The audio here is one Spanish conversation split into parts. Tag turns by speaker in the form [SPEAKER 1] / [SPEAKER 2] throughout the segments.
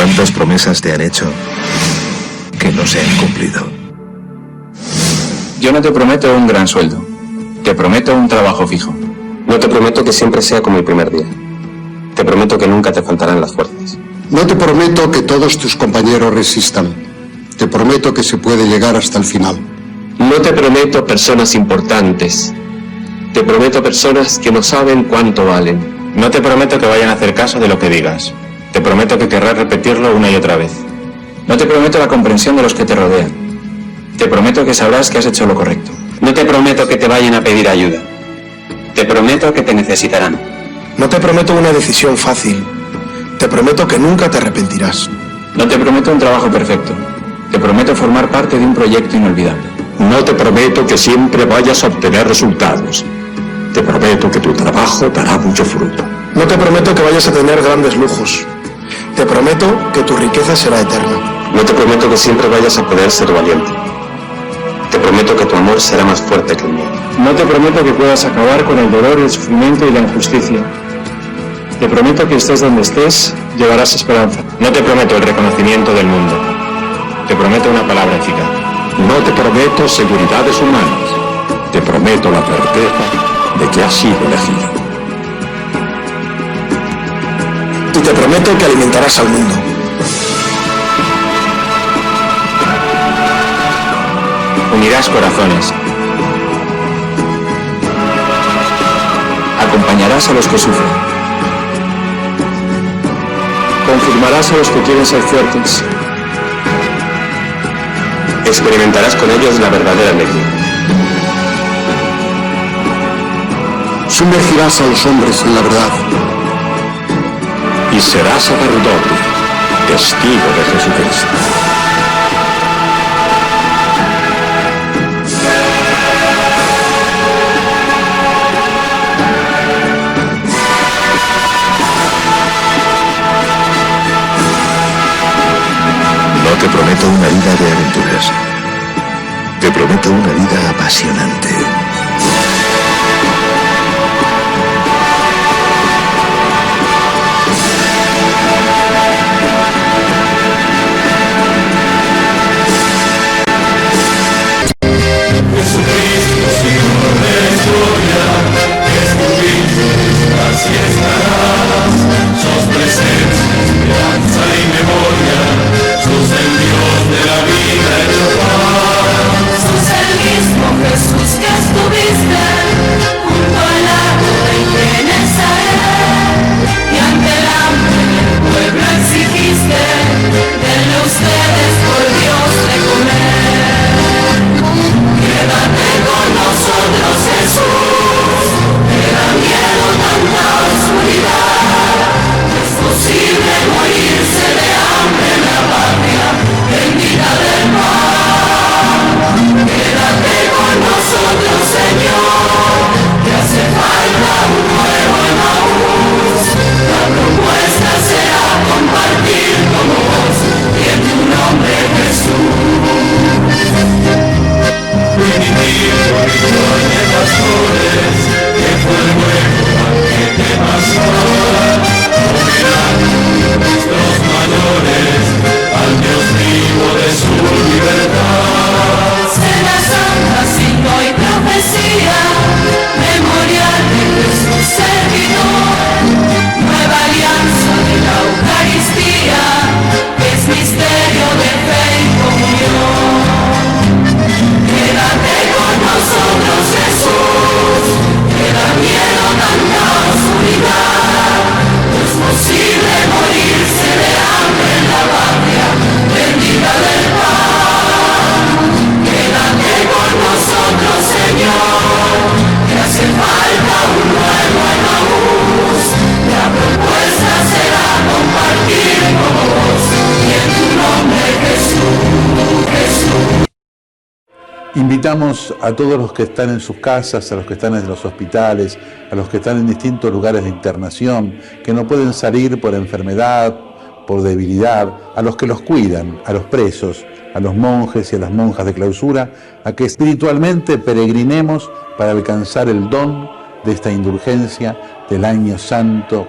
[SPEAKER 1] ¿Cuántas promesas te han hecho que no se han cumplido?
[SPEAKER 2] Yo no te prometo un gran sueldo. Te prometo un trabajo fijo.
[SPEAKER 3] No te prometo que siempre sea como el primer día. Te prometo que nunca te faltarán las fuerzas.
[SPEAKER 4] No te prometo que todos tus compañeros resistan. Te prometo que se puede llegar hasta el final.
[SPEAKER 3] No te prometo personas importantes. Te prometo personas que no saben cuánto valen.
[SPEAKER 2] No te prometo que vayan a hacer caso de lo que digas. Te prometo que querrás repetirlo una y otra vez. No te prometo la comprensión de los que te rodean. Te prometo que sabrás que has hecho lo correcto.
[SPEAKER 3] No te prometo que te vayan a pedir ayuda. Te prometo que te necesitarán.
[SPEAKER 5] No te prometo una decisión fácil. Te prometo que nunca te arrepentirás.
[SPEAKER 2] No te prometo un trabajo perfecto. Te prometo formar parte de un proyecto inolvidable.
[SPEAKER 6] No te prometo que siempre vayas a obtener resultados. Te prometo que tu trabajo dará mucho fruto.
[SPEAKER 5] No te prometo que vayas a tener grandes lujos. Te prometo que tu riqueza será eterna.
[SPEAKER 3] No te prometo que siempre vayas a poder ser valiente. Te prometo que tu amor será más fuerte que el mío.
[SPEAKER 2] No te prometo que puedas acabar con el dolor, el sufrimiento y la injusticia. Te prometo que estés donde estés, llevarás esperanza. No te prometo el reconocimiento del mundo. Te prometo una palabra eficaz.
[SPEAKER 6] No te prometo seguridades humanas. Te prometo la certeza de que has sido elegido.
[SPEAKER 5] Y te prometo que alimentarás al mundo.
[SPEAKER 2] Unirás corazones. Acompañarás a los que sufren. Confirmarás a los que quieren ser fuertes.
[SPEAKER 3] Experimentarás con ellos la verdadera alegría.
[SPEAKER 4] Sumergirás a los hombres en la verdad.
[SPEAKER 6] Y serás sacerdote, testigo de Jesucristo.
[SPEAKER 1] No te prometo una vida de aventuras. Te prometo una vida apasionante.
[SPEAKER 7] Invitamos a todos los que están en sus casas, a los que están en los hospitales, a los que están en distintos lugares de internación, que no pueden salir por enfermedad, por debilidad, a los que los cuidan, a los presos, a los monjes y a las monjas de clausura, a que espiritualmente peregrinemos para alcanzar el don de esta indulgencia del año santo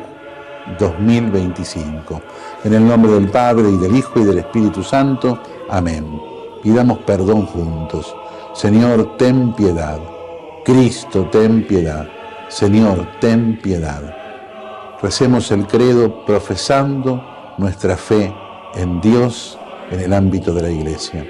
[SPEAKER 7] 2025. En el nombre del Padre, y del Hijo, y del Espíritu Santo. Amén. Pidamos perdón juntos. Señor, ten piedad. Cristo, ten piedad. Señor, ten piedad. Recemos el credo profesando nuestra fe en Dios en el ámbito de la Iglesia.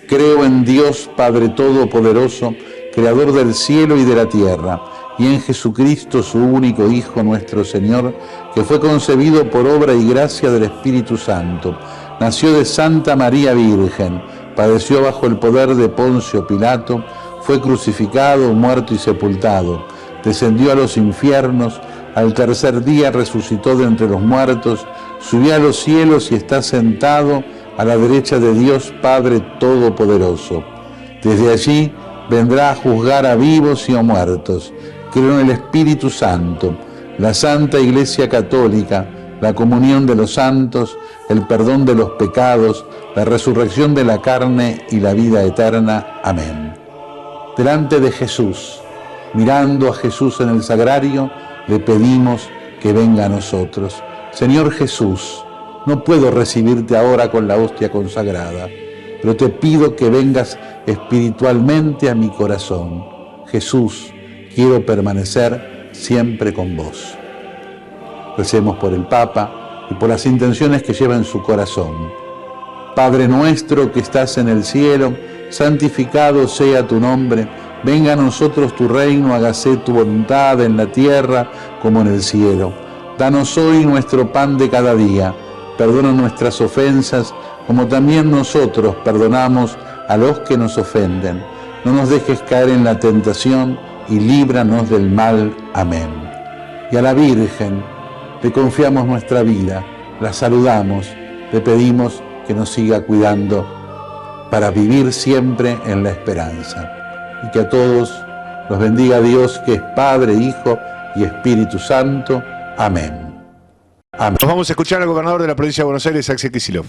[SPEAKER 7] Creo en Dios Padre Todopoderoso, Creador del cielo y de la tierra, y en Jesucristo, su único Hijo, nuestro Señor, que fue concebido por obra y gracia del Espíritu Santo. Nació de Santa María Virgen, padeció bajo el poder de Poncio Pilato, fue crucificado, muerto y sepultado, descendió a los infiernos, al tercer día resucitó de entre los muertos, subió a los cielos y está sentado a la derecha de Dios Padre Todopoderoso. Desde allí vendrá a juzgar a vivos y a muertos. Creo en el Espíritu Santo, la Santa Iglesia Católica, la comunión de los santos, el perdón de los pecados, la resurrección de la carne y la vida eterna. Amén. Delante de Jesús, mirando a Jesús en el sagrario, le pedimos que venga a nosotros. Señor Jesús, no puedo recibirte ahora con la hostia consagrada, pero te pido que vengas espiritualmente a mi corazón. Jesús, quiero permanecer siempre con vos. Recemos por el Papa y por las intenciones que lleva en su corazón. Padre nuestro que estás en el cielo, santificado sea tu nombre. Venga a nosotros tu reino, hágase tu voluntad en la tierra como en el cielo. Danos hoy nuestro pan de cada día. Perdona nuestras ofensas, como también nosotros perdonamos a los que nos ofenden. No nos dejes caer en la tentación y líbranos del mal. Amén. Y a la Virgen le confiamos nuestra vida, la saludamos, le pedimos que nos siga cuidando para vivir siempre en la esperanza. Y que a todos los bendiga Dios, que es Padre, Hijo y Espíritu Santo. Amén. Amén.
[SPEAKER 8] Nos vamos a escuchar al gobernador de la provincia de Buenos Aires, Axel Kicillof.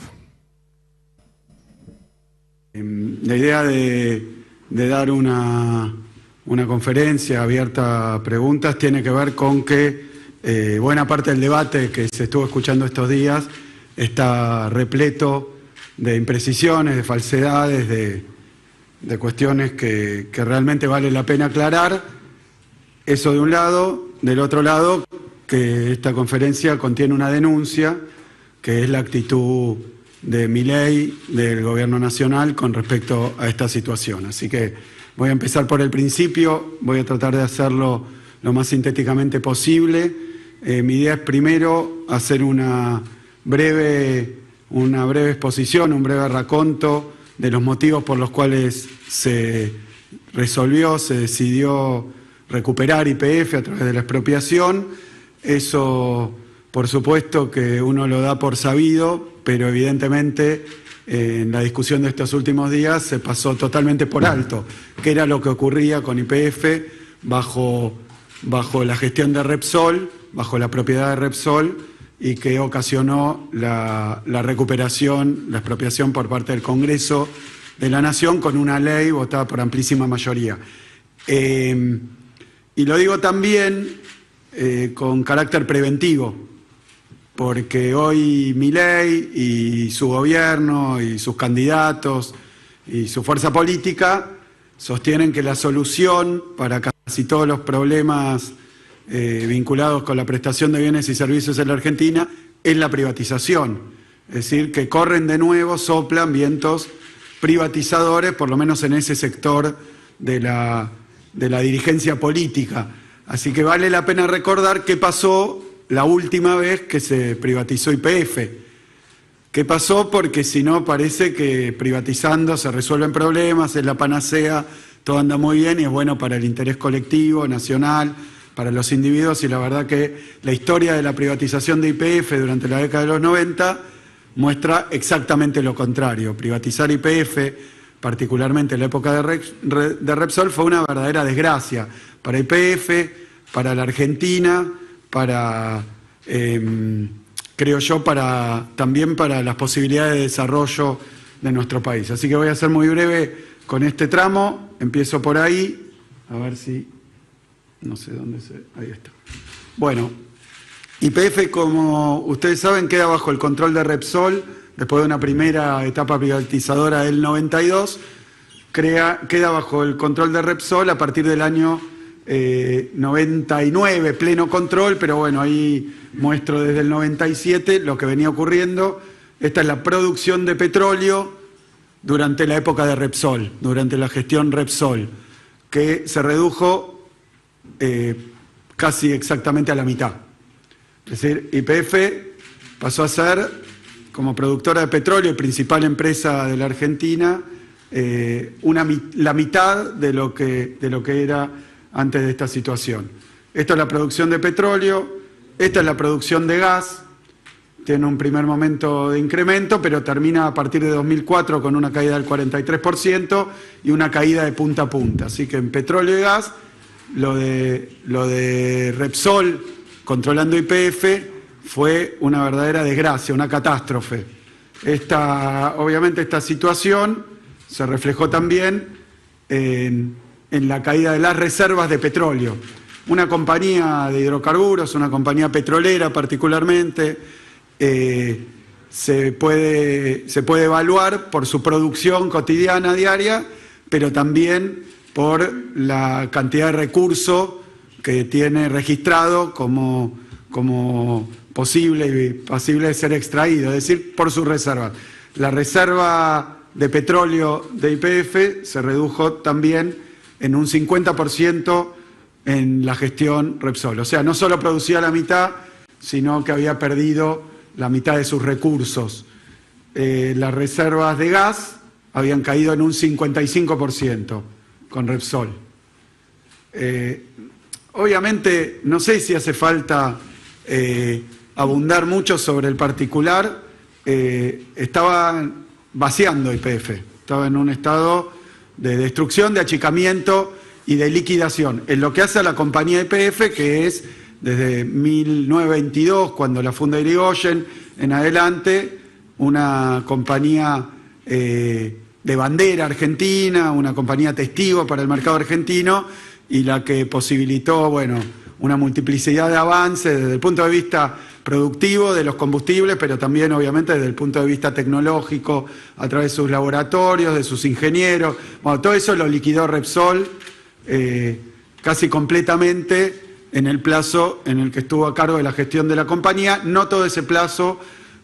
[SPEAKER 9] La idea de dar una conferencia abierta a preguntas tiene que ver con que buena parte del debate que se estuvo escuchando estos días está repleto de imprecisiones, de falsedades, de cuestiones que realmente vale la pena aclarar. Eso de un lado. Del otro lado, que esta conferencia contiene una denuncia, que es la actitud de Milei, del Gobierno Nacional, con respecto a esta situación. Así que voy a empezar por el principio, voy a tratar de hacerlo lo más sintéticamente posible. Mi idea es primero hacer una breve exposición, un breve raconto de los motivos por los cuales se decidió recuperar YPF a través de la expropiación. Eso, por supuesto, que uno lo da por sabido, pero evidentemente en la discusión de estos últimos días se pasó totalmente por alto qué era lo que ocurría con YPF bajo la gestión de Repsol, bajo la propiedad de Repsol, y que ocasionó la recuperación, la expropiación por parte del Congreso de la Nación con una ley votada por amplísima mayoría. Y lo digo también con carácter preventivo, porque hoy Milei y su gobierno y sus candidatos y su fuerza política sostienen que la solución para casi todos los problemas vinculados con la prestación de bienes y servicios en la Argentina es la privatización. Es decir, que corren de nuevo, soplan vientos privatizadores, por lo menos en ese sector de la dirigencia política. Así que vale la pena recordar qué pasó la última vez que se privatizó YPF. ¿Qué pasó? Porque si no parece que privatizando se resuelven problemas, es la panacea, todo anda muy bien y es bueno para el interés colectivo, nacional, para los individuos, y la verdad que la historia de la privatización de YPF durante la década de los 90 muestra exactamente lo contrario. Privatizar YPF, particularmente en la época de Repsol, fue una verdadera desgracia para YPF, para la Argentina, creo yo, también para las posibilidades de desarrollo de nuestro país. Así que voy a ser muy breve con este tramo, empiezo por ahí, a ver si, no sé dónde ahí está. Bueno, YPF, como ustedes saben, queda bajo el control de Repsol, después de una primera etapa privatizadora del 92, queda bajo el control de Repsol a partir del año 99, pleno control, pero bueno, ahí muestro desde el 97 lo que venía ocurriendo. Esta es la producción de petróleo durante la época de Repsol, durante la gestión Repsol, que se redujo casi exactamente a la mitad. Es decir, YPF pasó a ser, como productora de petróleo y principal empresa de la Argentina, la mitad de lo que era antes de esta situación. Esto es la producción de petróleo, esta es la producción de gas, tiene un primer momento de incremento, pero termina a partir de 2004 con una caída del 43% y una caída de punta a punta. Así que en petróleo y gas, lo de Repsol controlando YPF fue una verdadera desgracia, una catástrofe. Obviamente esta situación se reflejó también en la caída de las reservas de petróleo. Una compañía de hidrocarburos, una compañía petrolera particularmente, se puede evaluar por su producción cotidiana, diaria, pero también por la cantidad de recursos que tiene registrado como posible y pasible de ser extraído, es decir, por sus reservas. La reserva de petróleo de YPF se redujo también en un 50% en la gestión Repsol. O sea, no solo producía la mitad, sino que había perdido la mitad de sus recursos. Las reservas de gas habían caído en un 55% con Repsol. Obviamente, no sé si hace falta abundar mucho sobre el particular. Estaba vaciando YPF, estaba en un estado de destrucción, de achicamiento y de liquidación. En lo que hace a la compañía YPF, que es desde 1922, cuando la funda Irigoyen, en adelante, una compañía de bandera argentina, una compañía testigo para el mercado argentino, y la que posibilitó, bueno, una multiplicidad de avances desde el punto de vista productivo de los combustibles, pero también obviamente desde el punto de vista tecnológico, a través de sus laboratorios, de sus ingenieros. Bueno, todo eso lo liquidó Repsol casi completamente en el plazo en el que estuvo a cargo de la gestión de la compañía. No todo ese plazo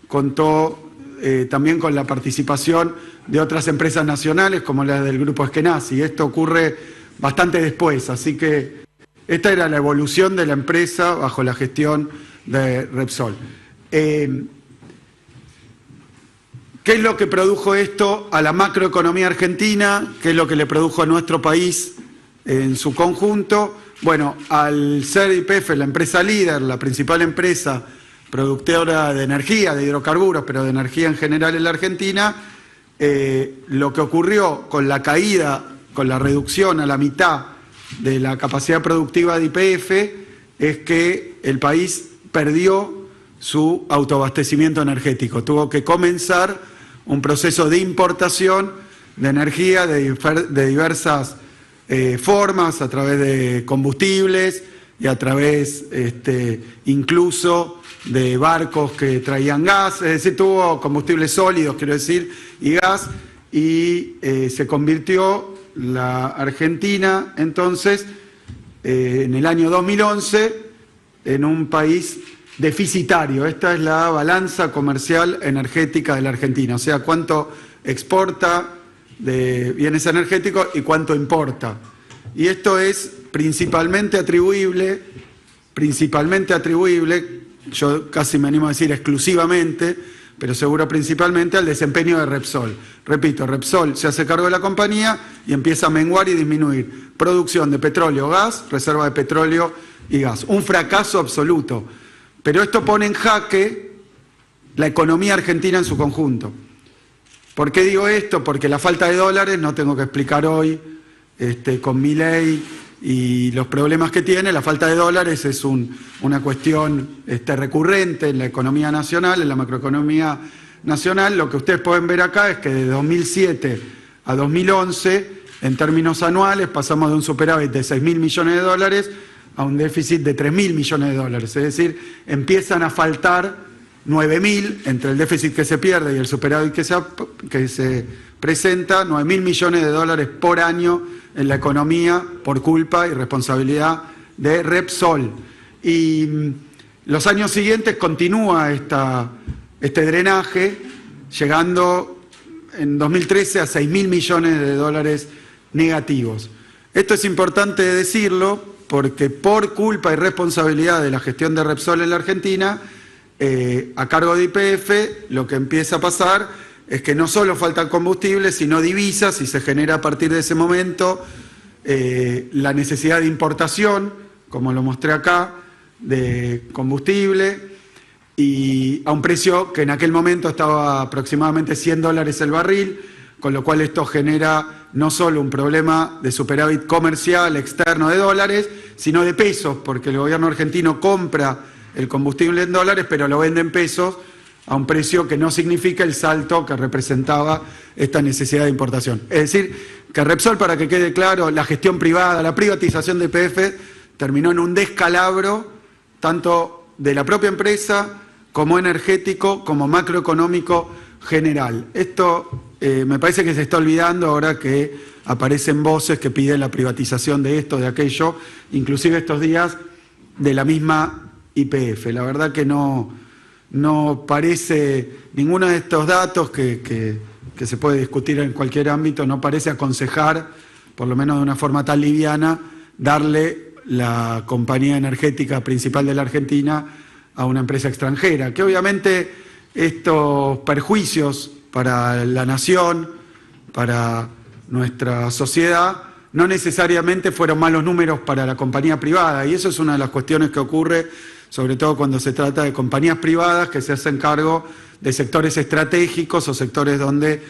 [SPEAKER 9] contó también con la participación de otras empresas nacionales como la del Grupo Eskenazi. Esto ocurre bastante después, así que esta era la evolución de la empresa bajo la gestión de Repsol. ¿Qué es lo que produjo esto a la macroeconomía argentina? ¿Qué es lo que le produjo a nuestro país en su conjunto? Bueno, al ser YPF la empresa líder, la principal empresa productora de energía, de hidrocarburos, pero de energía en general en la Argentina, lo que ocurrió con la caída, con la reducción a la mitad de la capacidad productiva de YPF, es que el país perdió su autoabastecimiento energético. Tuvo que comenzar un proceso de importación de energía de diversas formas, a través de combustibles y a través incluso de barcos que traían gas, es decir, tuvo combustibles sólidos, quiero decir, y gas, y se convirtió la Argentina entonces en el año 2011 en un país deficitario. Esta es la balanza comercial energética de la Argentina, o sea, cuánto exporta de bienes energéticos y cuánto importa. Y esto es principalmente atribuible, yo casi me animo a decir exclusivamente, pero seguro principalmente al desempeño de Repsol. Repito, Repsol se hace cargo de la compañía y empieza a menguar y disminuir producción de petróleo, gas, reserva de petróleo y gas. Un fracaso absoluto. Pero esto pone en jaque la economía argentina en su conjunto. ¿Por qué digo esto? Porque la falta de dólares, no tengo que explicar hoy, con Milei y los problemas que tiene, la falta de dólares es una cuestión recurrente en la economía nacional, en la macroeconomía nacional. Lo que ustedes pueden ver acá es que de 2007 a 2011, en términos anuales, pasamos de un superávit de 6.000 millones de dólares a un déficit de 3.000 millones de dólares. Es decir, empiezan a faltar 9.000 entre el déficit que se pierde y el superávit que se presenta, 9.000 millones de dólares por año en la economía por culpa y responsabilidad de Repsol. Y los años siguientes continúa este drenaje, llegando en 2013 a 6.000 millones de dólares negativos. Esto es importante decirlo porque por culpa y responsabilidad de la gestión de Repsol en la Argentina, a cargo de YPF, lo que empieza a pasar es que no solo faltan combustibles, sino divisas, y se genera a partir de ese momento la necesidad de importación, como lo mostré acá, de combustible, y a un precio que en aquel momento estaba aproximadamente $100 el barril, con lo cual esto genera no solo un problema de superávit comercial externo de dólares, sino de pesos, porque el gobierno argentino compra el combustible en dólares, pero lo vende en pesos a un precio que no significa el salto que representaba esta necesidad de importación. Es decir, que Repsol, para que quede claro, la gestión privada, la privatización de YPF, terminó en un descalabro tanto de la propia empresa como energético, como macroeconómico general. Esto me parece que se está olvidando ahora que aparecen voces que piden la privatización de esto, de aquello, inclusive estos días de la misma YPF. La verdad que no parece, ninguno de estos datos que se puede discutir en cualquier ámbito, no parece aconsejar, por lo menos de una forma tan liviana, darle la compañía energética principal de la Argentina a una empresa extranjera, que obviamente estos perjuicios para la nación, para nuestra sociedad, no necesariamente fueron malos números para la compañía privada, y eso es una de las cuestiones que ocurre, sobre todo cuando se trata de compañías privadas que se hacen cargo de sectores estratégicos o sectores donde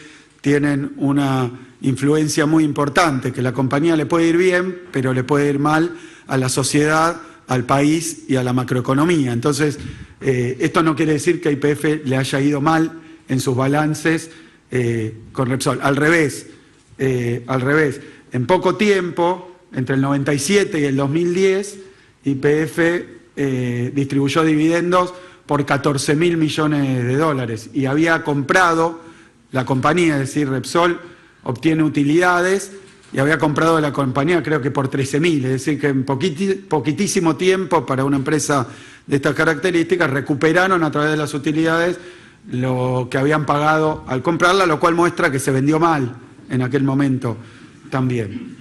[SPEAKER 9] tienen una influencia muy importante, que la compañía le puede ir bien, pero le puede ir mal a la sociedad, al país y a la macroeconomía. Entonces, esto no quiere decir que a YPF le haya ido mal en sus balances con Repsol. Al revés. En poco tiempo, entre el 97 y el 2010, YPF distribuyó dividendos por 14.000 millones de dólares y había comprado la compañía, es decir, Repsol obtiene utilidades y había comprado la compañía creo que por 13.000, es decir, que en poquitísimo tiempo para una empresa de estas características recuperaron a través de las utilidades lo que habían pagado al comprarla, lo cual muestra que se vendió mal en aquel momento también.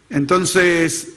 [SPEAKER 9] Entonces,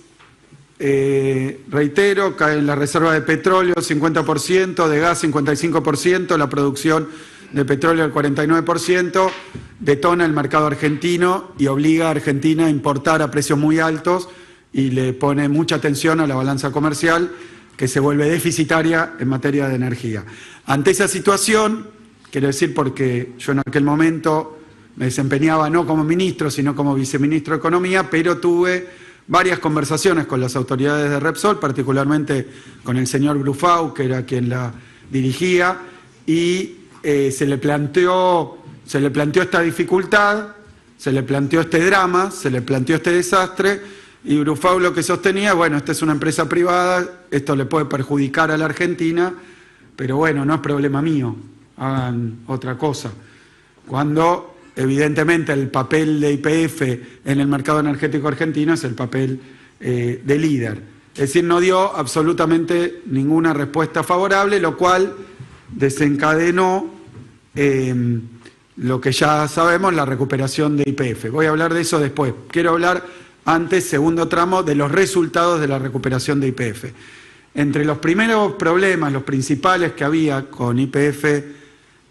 [SPEAKER 9] reitero, cae en la reserva de petróleo 50%, de gas 55%, la producción de petróleo el 49%, detona el mercado argentino y obliga a Argentina a importar a precios muy altos y le pone mucha atención a la balanza comercial que se vuelve deficitaria en materia de energía. Ante esa situación, quiero decir porque yo en aquel momento me desempeñaba no como ministro, sino como viceministro de Economía, pero tuve varias conversaciones con las autoridades de Repsol, particularmente con el señor Brufau, que era quien la dirigía, y se le planteó esta dificultad, se le planteó este drama, se le planteó este desastre, y Brufau lo que sostenía, bueno, esta es una empresa privada, esto le puede perjudicar a la Argentina, pero bueno, no es problema mío, hagan otra cosa. Cuando evidentemente el papel de YPF en el mercado energético argentino es el papel de líder. Es decir, no dio absolutamente ninguna respuesta favorable, lo cual desencadenó lo que ya sabemos, la recuperación de YPF. Voy a hablar de eso después. Quiero hablar antes, segundo tramo, de los resultados de la recuperación de YPF. Entre los primeros problemas, los principales que había con YPF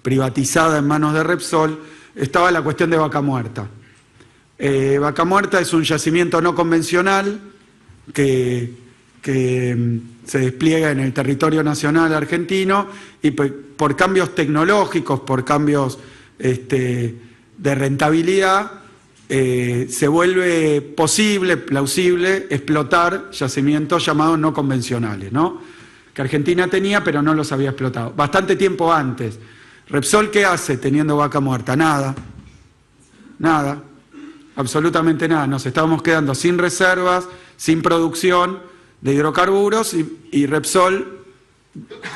[SPEAKER 9] privatizada en manos de Repsol, estaba la cuestión de Vaca Muerta. Vaca Muerta es un yacimiento no convencional que se despliega en el territorio nacional argentino y por cambios tecnológicos, por cambios de rentabilidad, se vuelve posible, plausible, explotar yacimientos llamados no convencionales, ¿no? Que Argentina tenía, pero no los había explotado. Bastante tiempo antes. Repsol, ¿qué hace teniendo Vaca Muerta? Nada, absolutamente nada. Nos estábamos quedando sin reservas, sin producción de hidrocarburos y Repsol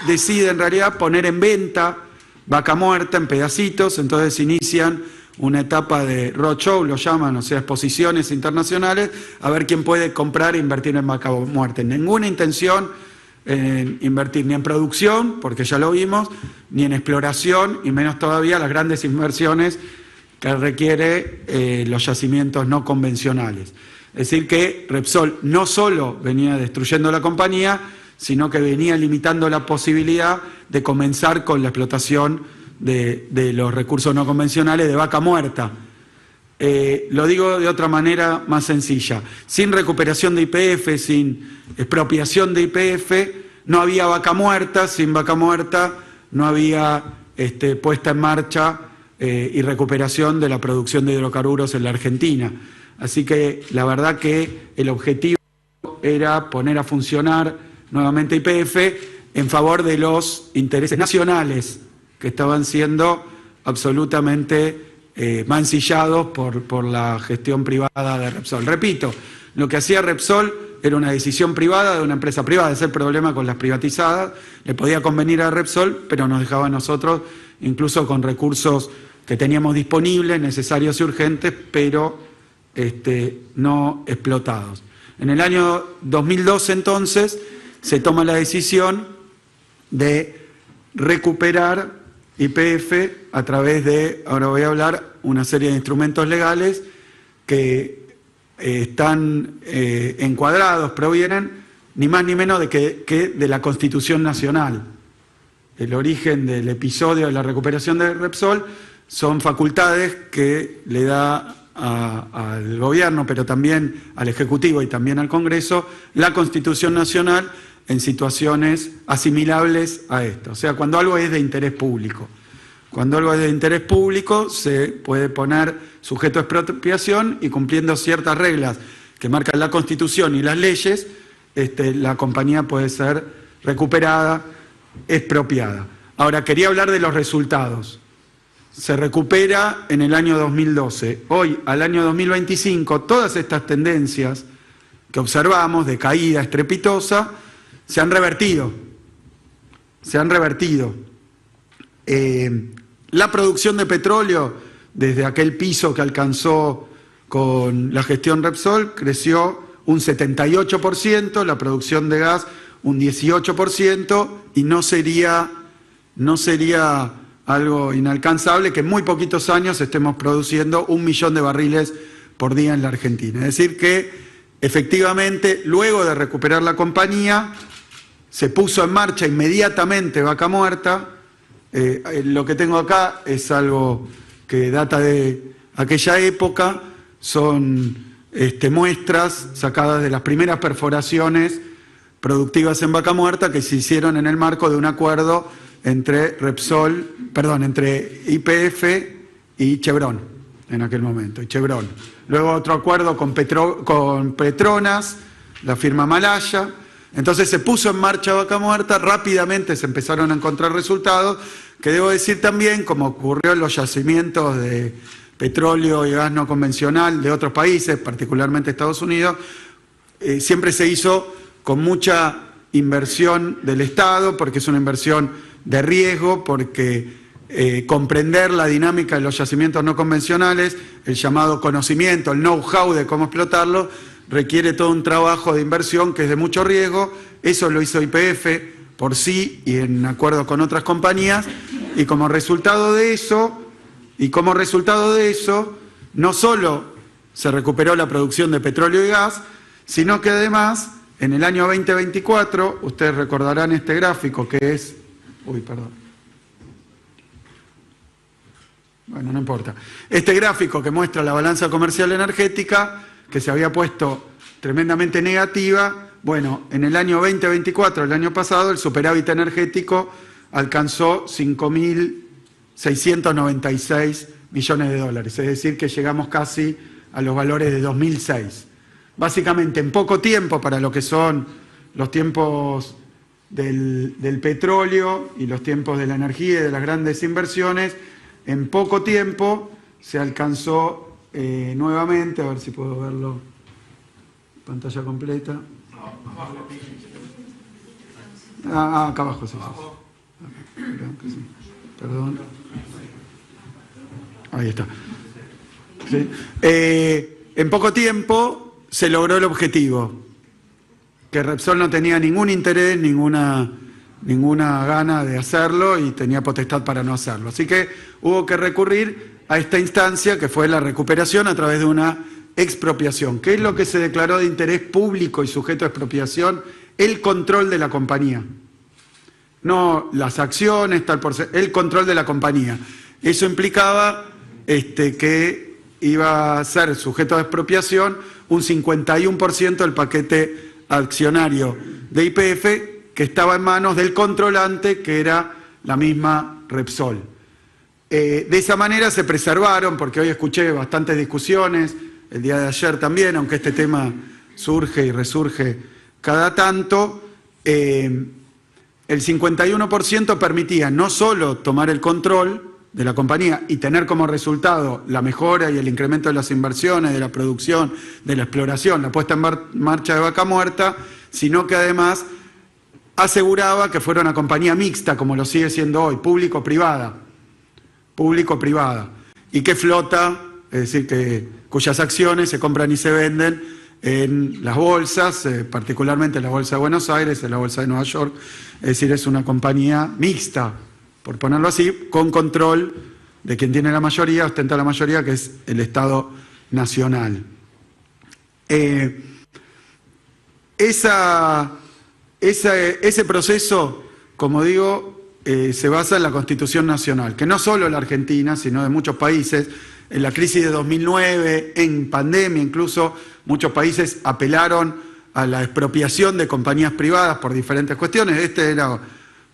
[SPEAKER 9] decide en realidad poner en venta Vaca Muerta en pedacitos, entonces inician una etapa de roadshow, lo llaman, o sea, exposiciones internacionales, a ver quién puede comprar e invertir en Vaca Muerta. Ninguna intención en invertir ni en producción, porque ya lo vimos, ni en exploración, y menos todavía las grandes inversiones que requiere los yacimientos no convencionales. Es decir que Repsol no solo venía destruyendo la compañía, sino que venía limitando la posibilidad de comenzar con la explotación de los recursos no convencionales de Vaca Muerta. Lo digo de otra manera más sencilla. Sin recuperación de YPF, sin expropiación de YPF, no había Vaca Muerta. Sin Vaca Muerta no había puesta en marcha y recuperación de la producción de hidrocarburos en la Argentina. Así que la verdad que el objetivo era poner a funcionar nuevamente YPF en favor de los intereses nacionales que estaban siendo absolutamente mancillados por la gestión privada de Repsol. Repito, lo que hacía Repsol era una decisión privada de una empresa privada. Ese es el problema con las privatizadas. Le podía convenir a Repsol, pero nos dejaba a nosotros, incluso con recursos que teníamos disponibles, necesarios y urgentes, pero no explotados. En el año 2012, entonces, se toma la decisión de recuperar YPF a través de, ahora voy a hablar, una serie de instrumentos legales que están encuadrados, provienen ni más ni menos que de la Constitución Nacional. El origen del episodio de la recuperación de Repsol son facultades que le da al gobierno, pero también al Ejecutivo y también al Congreso, la Constitución Nacional en situaciones asimilables a esto. O sea, cuando algo es de interés público. Cuando algo es de interés público se puede poner sujeto a expropiación y cumpliendo ciertas reglas que marcan la Constitución y las leyes, la compañía puede ser recuperada, expropiada. Ahora, quería hablar de los resultados. Se recupera en el año 2012. Hoy, al año 2025, todas estas tendencias que observamos de caída estrepitosa se han revertido. Se han revertido. La producción de petróleo, desde aquel piso que alcanzó con la gestión Repsol, creció un 78%, la producción de gas un 18%, y no sería algo inalcanzable que en muy poquitos años estemos produciendo 1 millón de barriles por día en la Argentina. Es decir que, efectivamente, luego de recuperar la compañía, se puso en marcha inmediatamente Vaca Muerta. Lo que tengo acá es algo que data de aquella época, son muestras sacadas de las primeras perforaciones productivas en Vaca Muerta que se hicieron en el marco de un acuerdo entre entre YPF y Chevron en aquel momento, y Chevron. Luego otro acuerdo con Petronas, la firma malaya. Entonces se puso en marcha Vaca Muerta, rápidamente se empezaron a encontrar resultados, que debo decir también, como ocurrió en los yacimientos de petróleo y gas no convencional de otros países, particularmente Estados Unidos, siempre se hizo con mucha inversión del Estado, porque es una inversión de riesgo, porque comprender la dinámica de los yacimientos no convencionales, el llamado conocimiento, el know-how de cómo explotarlo, requiere todo un trabajo de inversión que es de mucho riesgo. Eso lo hizo YPF por sí y en acuerdo con otras compañías, y como resultado de eso, no solo se recuperó la producción de petróleo y gas, sino que además en el año 2024, ustedes recordarán este gráfico que es... Bueno, no importa. Este gráfico que muestra la balanza comercial energética, que se había puesto tremendamente negativa, bueno, en el año 2024, el año pasado, el superávit energético alcanzó 5.696 millones de dólares, es decir, que llegamos casi a los valores de 2006. Básicamente, en poco tiempo, para lo que son los tiempos del petróleo y los tiempos de la energía y de las grandes inversiones, en poco tiempo se alcanzó nuevamente, a ver si puedo verlo Pantalla completa. Acá abajo, sí. Perdón. Ahí está. ¿Sí? En poco tiempo se logró el objetivo, que Repsol no tenía ningún interés, ninguna gana de hacerlo y tenía potestad para no hacerlo. Así que hubo que recurrir a esta instancia que fue la recuperación a través de una expropiación. ¿Qué es lo que se declaró de interés público y sujeto a expropiación? El control de la compañía. No las acciones, el control de la compañía. Eso implicaba que iba a ser sujeto a expropiación un 51% del paquete accionario de YPF, que estaba en manos del controlante, que era la misma Repsol. De esa manera se preservaron, porque hoy escuché bastantes discusiones, el día de ayer también, aunque este tema surge y resurge cada tanto, el 51% permitía no solo tomar el control de la compañía y tener como resultado la mejora y el incremento de las inversiones, de la producción, de la exploración, la puesta en marcha de Vaca Muerta, sino que además aseguraba que fuera una compañía mixta, como lo sigue siendo hoy, público-privada, y que flota, es decir, cuyas acciones se compran y se venden en las bolsas, particularmente en la Bolsa de Buenos Aires, en la Bolsa de Nueva York, es decir, es una compañía mixta, por ponerlo así, con control de quien tiene la mayoría, ostenta la mayoría, que es el Estado Nacional. Ese proceso, como digo, se basa en la Constitución Nacional, que no solo la Argentina, sino de muchos países. En la crisis de 2009, en pandemia incluso, muchos países apelaron a la expropiación de compañías privadas por diferentes cuestiones. Este era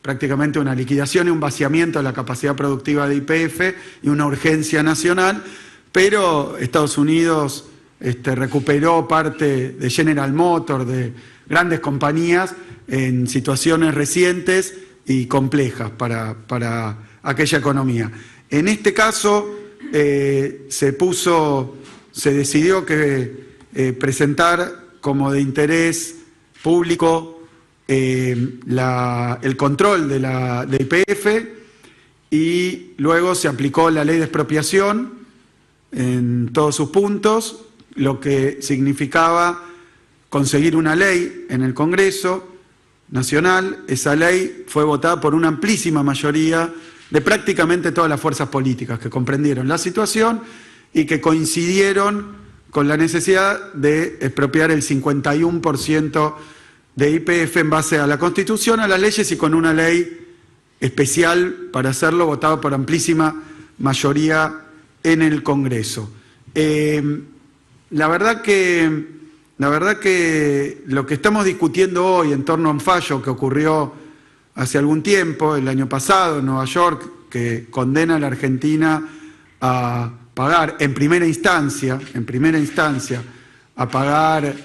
[SPEAKER 9] prácticamente una liquidación y un vaciamiento de la capacidad productiva de YPF y una urgencia nacional, pero Estados Unidos recuperó parte de General Motors, de grandes compañías en situaciones recientes y complejas para aquella economía. En este caso se decidió que presentar como de interés público el control de YPF, y luego se aplicó la ley de expropiación en todos sus puntos, lo que significaba conseguir una ley en el Congreso Nacional. Esa ley fue votada por una amplísima mayoría de prácticamente todas las fuerzas políticas que comprendieron la situación y que coincidieron con la necesidad de expropiar el 51% de YPF en base a la Constitución, a las leyes y con una ley especial para hacerlo, votada por amplísima mayoría en el Congreso. La verdad que lo que estamos discutiendo hoy en torno a un fallo que ocurrió hace algún tiempo, el año pasado en Nueva York, que condena a la Argentina a pagar en primera instancia, a pagar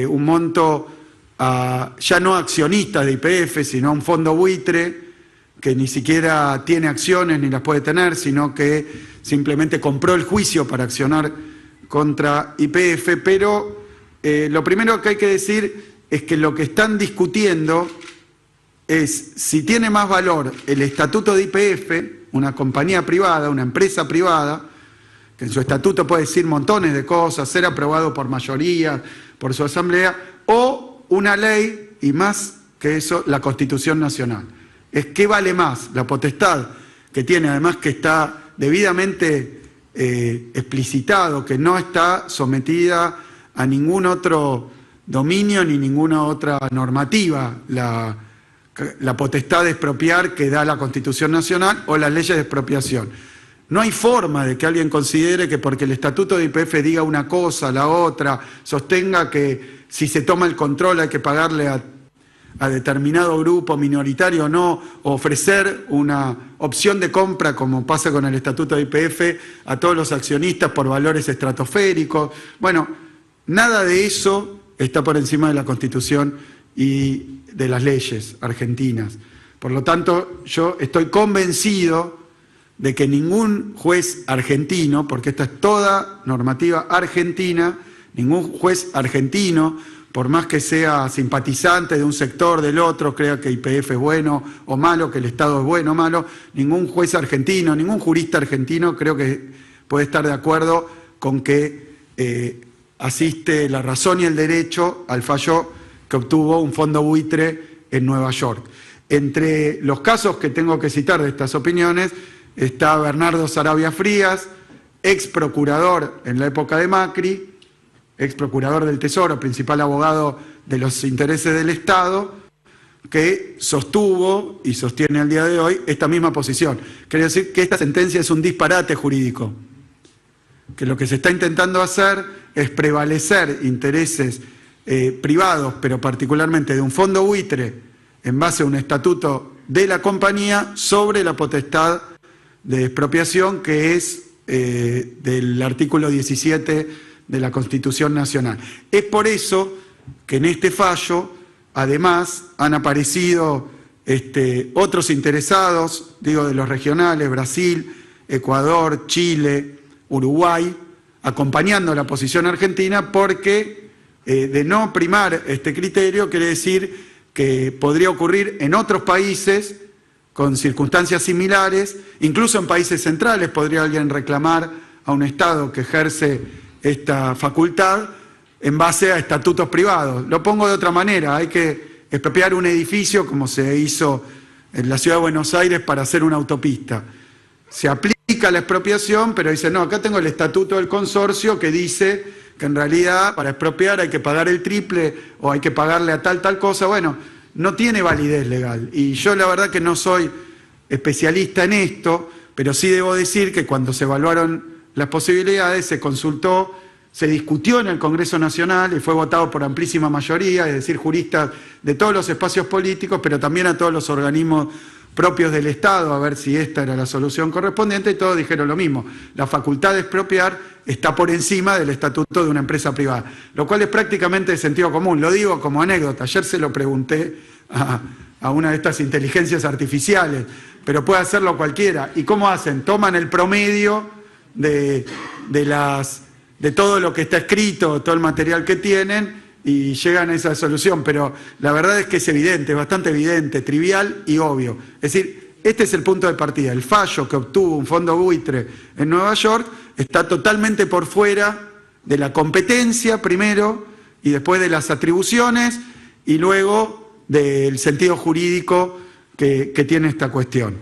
[SPEAKER 9] un monto ya no accionistas de YPF, sino a un fondo buitre que ni siquiera tiene acciones ni las puede tener, sino que simplemente compró el juicio para accionar contra YPF. Pero lo primero que hay que decir es que lo que están discutiendo es si tiene más valor el estatuto de YPF, una compañía privada, una empresa privada, que en su estatuto puede decir montones de cosas, ser aprobado por mayoría, por su asamblea, o una ley, y más que eso, la Constitución Nacional. Es qué vale más, la potestad que tiene, además que está debidamente explicitado, que no está sometida a ningún otro dominio ni ninguna otra normativa, la potestad de expropiar que da la Constitución Nacional o las leyes de expropiación. No hay forma de que alguien considere que porque el estatuto de YPF diga una cosa, la otra, sostenga que si se toma el control hay que pagarle a determinado grupo minoritario o no, o ofrecer una opción de compra, como pasa con el estatuto de YPF, a todos los accionistas por valores estratosféricos. Bueno, nada de eso está por encima de la Constitución y de las leyes argentinas. Por lo tanto, yo estoy convencido de que ningún juez argentino, porque esta es toda normativa argentina, ningún juez argentino por más que sea simpatizante de un sector, del otro, crea que YPF es bueno o malo, que el Estado es bueno o malo, ningún juez argentino, ningún jurista argentino creo que puede estar de acuerdo con que asiste la razón y el derecho al fallo que obtuvo un fondo buitre en Nueva York. Entre los casos que tengo que citar de estas opiniones está Bernardo Sarabia Frías, ex procurador en la época de Macri, ex procurador del Tesoro, principal abogado de los intereses del Estado, que sostuvo y sostiene al día de hoy esta misma posición. Quiere decir que esta sentencia es un disparate jurídico, que lo que se está intentando hacer es prevalecer intereses privados, pero particularmente de un fondo buitre, en base a un estatuto de la compañía, sobre la potestad de expropiación que es del artículo 17 de la Constitución Nacional. Es por eso que en este fallo, además, han aparecido otros interesados, digo de los regionales, Brasil, Ecuador, Chile, Uruguay, acompañando la posición argentina, porque de no primar este criterio quiere decir que podría ocurrir en otros países con circunstancias similares, incluso en países centrales podría alguien reclamar a un Estado que ejerce esta facultad en base a estatutos privados. Lo pongo de otra manera, hay que expropiar un edificio como se hizo en la Ciudad de Buenos Aires para hacer una autopista. Se aplica la expropiación, pero dice, no, acá tengo el estatuto del consorcio que dice que en realidad para expropiar hay que pagar el triple o hay que pagarle a tal cosa. Bueno, no tiene validez legal. Y yo la verdad que no soy especialista en esto, pero sí debo decir que cuando se evaluaron las posibilidades, se consultó, se discutió en el Congreso Nacional y fue votado por amplísima mayoría, es decir, juristas de todos los espacios políticos, pero también a todos los organismos propios del Estado, a ver si esta era la solución correspondiente, y todos dijeron lo mismo. La facultad de expropiar está por encima del estatuto de una empresa privada, lo cual es prácticamente de sentido común. Lo digo como anécdota, ayer se lo pregunté a una de estas inteligencias artificiales, pero puede hacerlo cualquiera. ¿Y cómo hacen? Toman el promedio de todo lo que está escrito, todo el material que tienen y llegan a esa solución, pero la verdad es que es evidente, bastante evidente, trivial y obvio. Es decir, este es el punto de partida. El fallo que obtuvo un fondo buitre en Nueva York está totalmente por fuera de la competencia primero y después de las atribuciones y luego del sentido jurídico que tiene esta cuestión.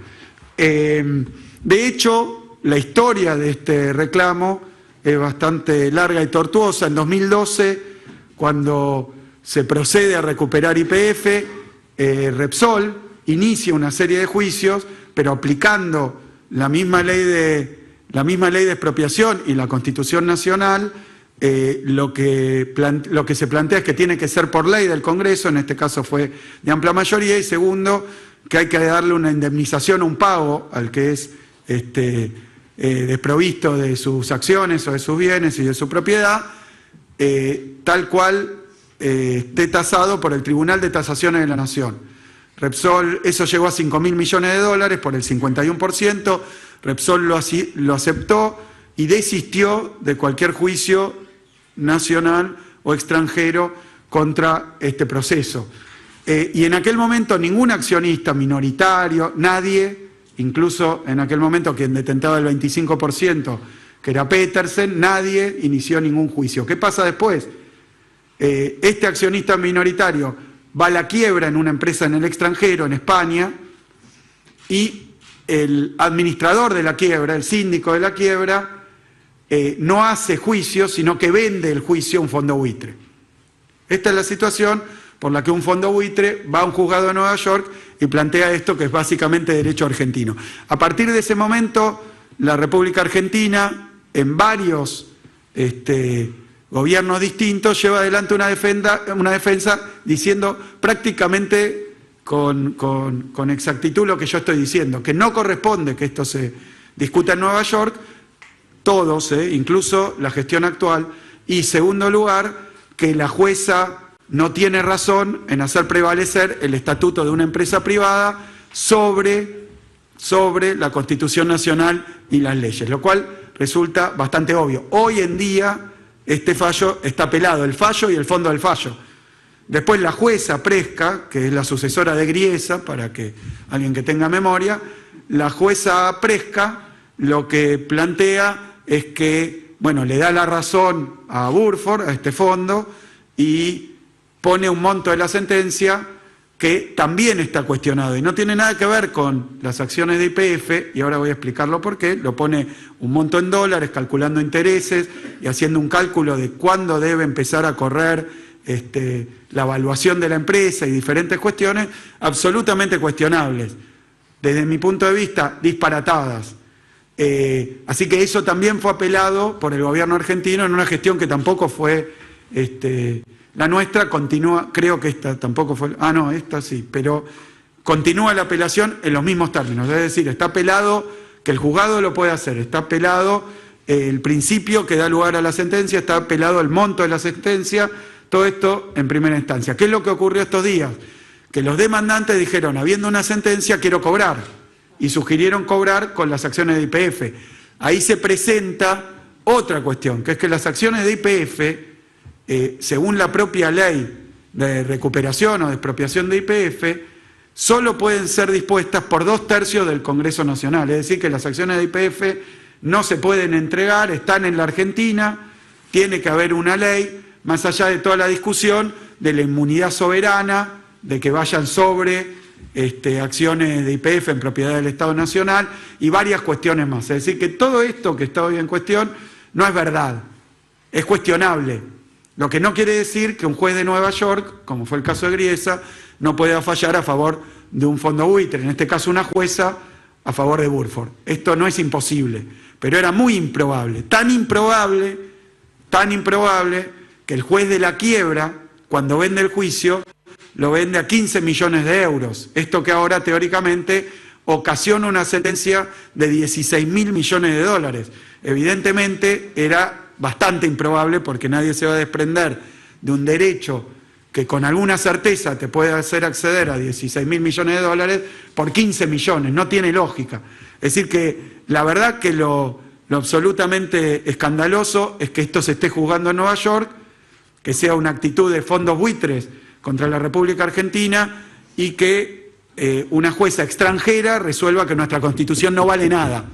[SPEAKER 9] De hecho, la historia de este reclamo es bastante larga y tortuosa. En 2012, cuando se procede a recuperar YPF, Repsol inicia una serie de juicios, pero aplicando la misma ley de expropiación y la Constitución Nacional, lo que se plantea es que tiene que ser por ley del Congreso, en este caso fue de amplia mayoría, y segundo, que hay que darle una indemnización, un pago al que es desprovisto de sus acciones o de sus bienes y de su propiedad, tal cual esté tasado por el Tribunal de Tasaciones de la Nación. Repsol, eso llegó a $5.000 millones por el 51%, Repsol lo aceptó y desistió de cualquier juicio nacional o extranjero contra este proceso. Y en aquel momento ningún accionista minoritario, nadie, incluso en aquel momento quien detentaba el 25%, que era Petersen, nadie inició ningún juicio. ¿Qué pasa después? Este accionista minoritario va a la quiebra en una empresa en el extranjero, en España, y el administrador de la quiebra, el síndico de la quiebra, no hace juicio, sino que vende el juicio a un fondo buitre. Esta es la situación por la que un fondo buitre va a un juzgado de Nueva York y plantea esto, que es básicamente derecho argentino. A partir de ese momento, la República Argentina, en varios gobiernos distintos, lleva adelante una defensa diciendo prácticamente con exactitud lo que yo estoy diciendo, que no corresponde que esto se discuta en Nueva York, todos, incluso la gestión actual, y segundo lugar, que la jueza no tiene razón en hacer prevalecer el estatuto de una empresa privada sobre la Constitución Nacional y las leyes, lo cual resulta bastante obvio. Hoy en día este fallo está apelado, el fallo y el fondo del fallo. Después la jueza Presca, que es la sucesora de Griesa, para que alguien que tenga memoria, la jueza Presca lo que plantea es que, bueno, le da la razón a Burford, a este fondo, y pone un monto de la sentencia que también está cuestionado y no tiene nada que ver con las acciones de YPF, y ahora voy a explicarlo por qué. Lo pone un monto en dólares, calculando intereses y haciendo un cálculo de cuándo debe empezar a correr la evaluación de la empresa y diferentes cuestiones absolutamente cuestionables, desde mi punto de vista disparatadas. Así que eso también fue apelado por el gobierno argentino en una gestión que tampoco fue la nuestra. Continúa, creo que esta tampoco fue, no, esta sí, pero continúa la apelación en los mismos términos, es decir, está apelado que el juzgado lo puede hacer, está apelado el principio que da lugar a la sentencia, está apelado el monto de la sentencia, todo esto en primera instancia. ¿Qué es lo que ocurrió estos días? Que los demandantes dijeron, habiendo una sentencia, quiero cobrar, y sugirieron cobrar con las acciones de YPF. Ahí se presenta otra cuestión, que es que las acciones de YPF, según la propia ley de recuperación o de expropiación de YPF, solo pueden ser dispuestas por 2/3 del Congreso Nacional. Es decir, que las acciones de YPF no se pueden entregar, están en la Argentina, tiene que haber una ley, más allá de toda la discusión de la inmunidad soberana, de que vayan sobre acciones de YPF en propiedad del Estado Nacional y varias cuestiones más. Es decir, que todo esto que está hoy en cuestión no es verdad, es cuestionable. Lo que no quiere decir que un juez de Nueva York, como fue el caso de Griesa, no pueda fallar a favor de un fondo buitre, en este caso una jueza a favor de Burford. Esto no es imposible, pero era muy improbable, tan improbable que el juez de la quiebra, cuando vende el juicio, lo vende a 15 millones de euros. Esto que ahora teóricamente ocasiona una sentencia de 16.000 millones de dólares. Evidentemente era bastante improbable, porque nadie se va a desprender de un derecho que con alguna certeza te puede hacer acceder a 16.000 millones de dólares por 15 millones, no tiene lógica. Es decir que la verdad que lo absolutamente escandaloso es que esto se esté juzgando en Nueva York, que sea una actitud de fondos buitres contra la República Argentina y que una jueza extranjera resuelva que nuestra Constitución no vale nada,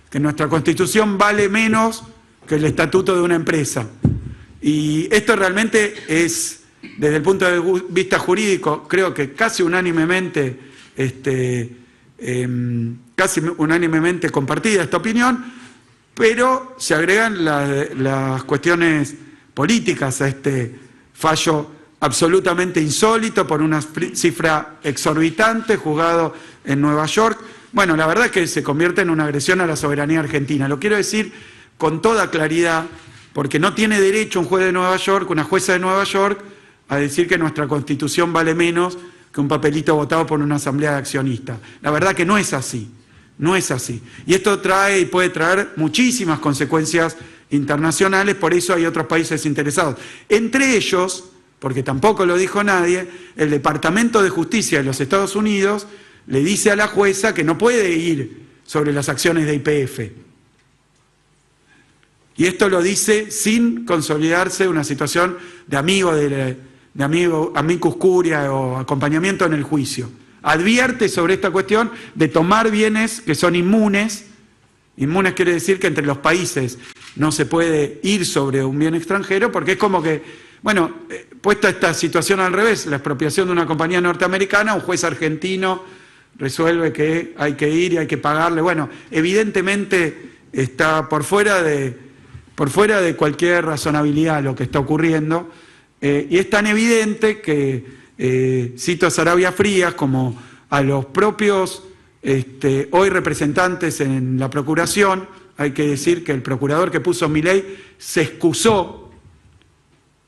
[SPEAKER 9] que nuestra Constitución vale menos que el estatuto de una empresa. Y esto realmente es, desde el punto de vista jurídico, creo que casi unánimemente compartida esta opinión, pero se agregan las cuestiones políticas a este fallo absolutamente insólito por una cifra exorbitante, juzgado en Nueva York. Bueno, la verdad es que se convierte en una agresión a la soberanía argentina. Lo quiero decir con toda claridad, porque no tiene derecho un juez de Nueva York, una jueza de Nueva York, a decir que nuestra Constitución vale menos que un papelito votado por una asamblea de accionistas. La verdad que no es así, no es así. Y esto trae y puede traer muchísimas consecuencias internacionales, por eso hay otros países interesados. Entre ellos, porque tampoco lo dijo nadie, el Departamento de Justicia de los Estados Unidos le dice a la jueza que no puede ir sobre las acciones de YPF. Y esto lo dice sin consolidarse una situación de amicus curiae o acompañamiento en el juicio. Advierte sobre esta cuestión de tomar bienes que son inmunes. Inmunes quiere decir que entre los países no se puede ir sobre un bien extranjero, porque es como que, bueno, puesta esta situación al revés, la expropiación de una compañía norteamericana, un juez argentino resuelve que hay que ir y hay que pagarle. Bueno, evidentemente está por fuera de cualquier razonabilidad lo que está ocurriendo, y es tan evidente que cito a Sarabia Frías como a los propios hoy representantes en la Procuración. Hay que decir que el procurador que puso Milei se excusó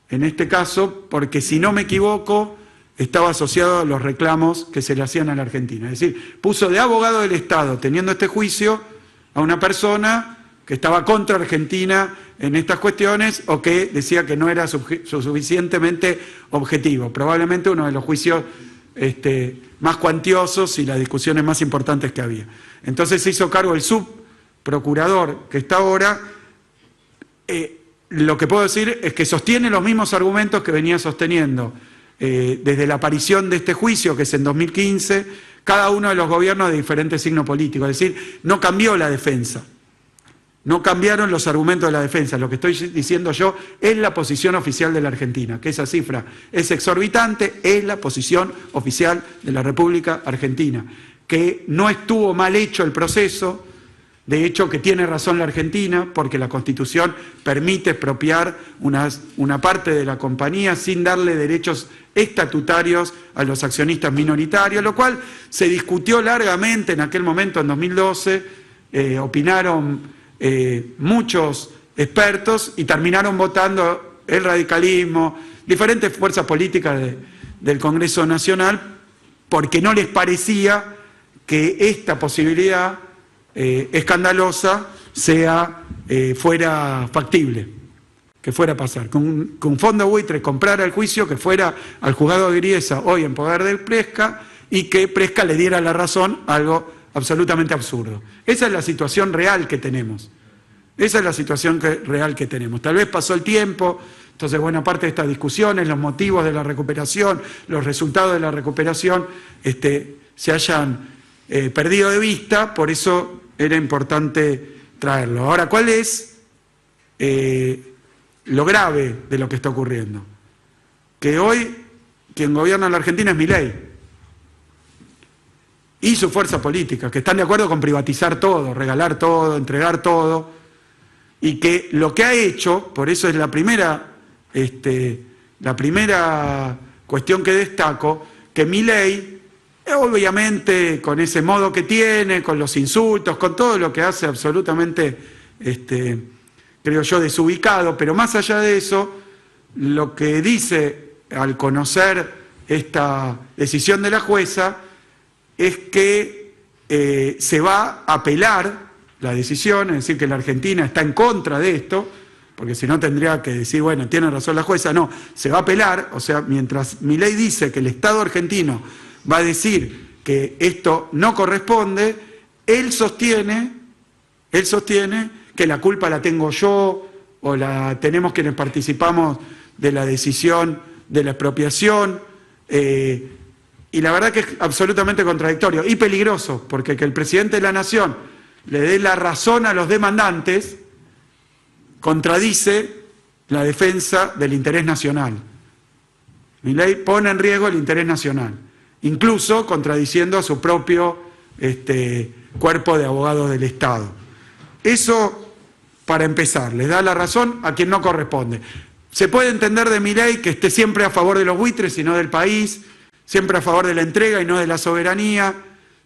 [SPEAKER 9] en este caso porque, si no me equivoco, estaba asociado a los reclamos que se le hacían a la Argentina. Es decir, puso de abogado del Estado, teniendo este juicio, a una persona que estaba contra Argentina en estas cuestiones o que decía que no era suficientemente objetivo. Probablemente uno de los juicios más cuantiosos y las discusiones más importantes que había. Entonces se hizo cargo el subprocurador que está ahora. lo que puedo decir es que sostiene los mismos argumentos que venía sosteniendo desde la aparición de este juicio, que es en 2015, cada uno de los gobiernos de diferentes signos políticos. Es decir, no cambió la defensa, no cambiaron los argumentos de la defensa. Lo que estoy diciendo yo es la posición oficial de la Argentina, que esa cifra es exorbitante, es la posición oficial de la República Argentina, que no estuvo mal hecho el proceso. De hecho, que tiene razón la Argentina, porque la Constitución permite expropiar una parte de la compañía sin darle derechos estatutarios a los accionistas minoritarios, lo cual se discutió largamente en aquel momento, en 2012, opinaron muchos expertos y terminaron votando el radicalismo, diferentes fuerzas políticas del Congreso Nacional, porque no les parecía que esta posibilidad escandalosa fuera factible, que fuera a pasar. Que un fondo buitre comprara el juicio, que fuera al juzgado de Griesa, hoy en poder del Presca, y que Presca le diera la razón, algo absolutamente absurdo. Esa es la situación real que tenemos. Esa es la situación real que tenemos. Tal vez pasó el tiempo, entonces buena parte de estas discusiones, los motivos de la recuperación, los resultados de la recuperación, se hayan perdido de vista, por eso era importante traerlo. Ahora, ¿cuál es lo grave de lo que está ocurriendo? Que hoy quien gobierna la Argentina es Milei y su fuerza política, que están de acuerdo con privatizar todo, regalar todo, entregar todo, y que lo que ha hecho, por eso es la primera cuestión que destaco, que Milei, obviamente con ese modo que tiene, con los insultos, con todo lo que hace absolutamente, creo yo, desubicado, pero más allá de eso, lo que dice al conocer esta decisión de la jueza es que se va a apelar la decisión, es decir, que la Argentina está en contra de esto, porque si no tendría que decir, bueno, tiene razón la jueza, no, se va a apelar, o sea, mientras Milei dice que el Estado argentino va a decir que esto no corresponde, él sostiene que la culpa la tengo yo o la tenemos quienes participamos de la decisión de la expropiación, y la verdad que es absolutamente contradictorio y peligroso, porque que el presidente de la Nación le dé la razón a los demandantes contradice la defensa del interés nacional. Milei pone en riesgo el interés nacional, incluso contradiciendo a su propio cuerpo de abogados del Estado. Eso, para empezar, le da la razón a quien no corresponde. Se puede entender de Milei que esté siempre a favor de los buitres y no del país, siempre a favor de la entrega y no de la soberanía,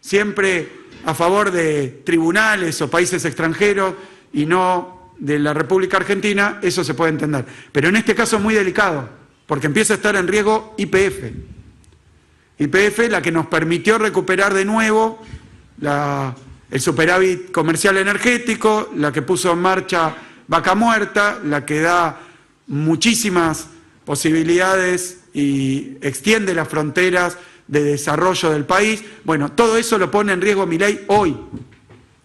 [SPEAKER 9] siempre a favor de tribunales o países extranjeros y no de la República Argentina, eso se puede entender. Pero en este caso es muy delicado, porque empieza a estar en riesgo YPF. YPF, la que nos permitió recuperar de nuevo el superávit comercial energético, la que puso en marcha Vaca Muerta, la que da muchísimas posibilidades y extiende las fronteras de desarrollo del país. Bueno, todo eso lo pone en riesgo Milei hoy.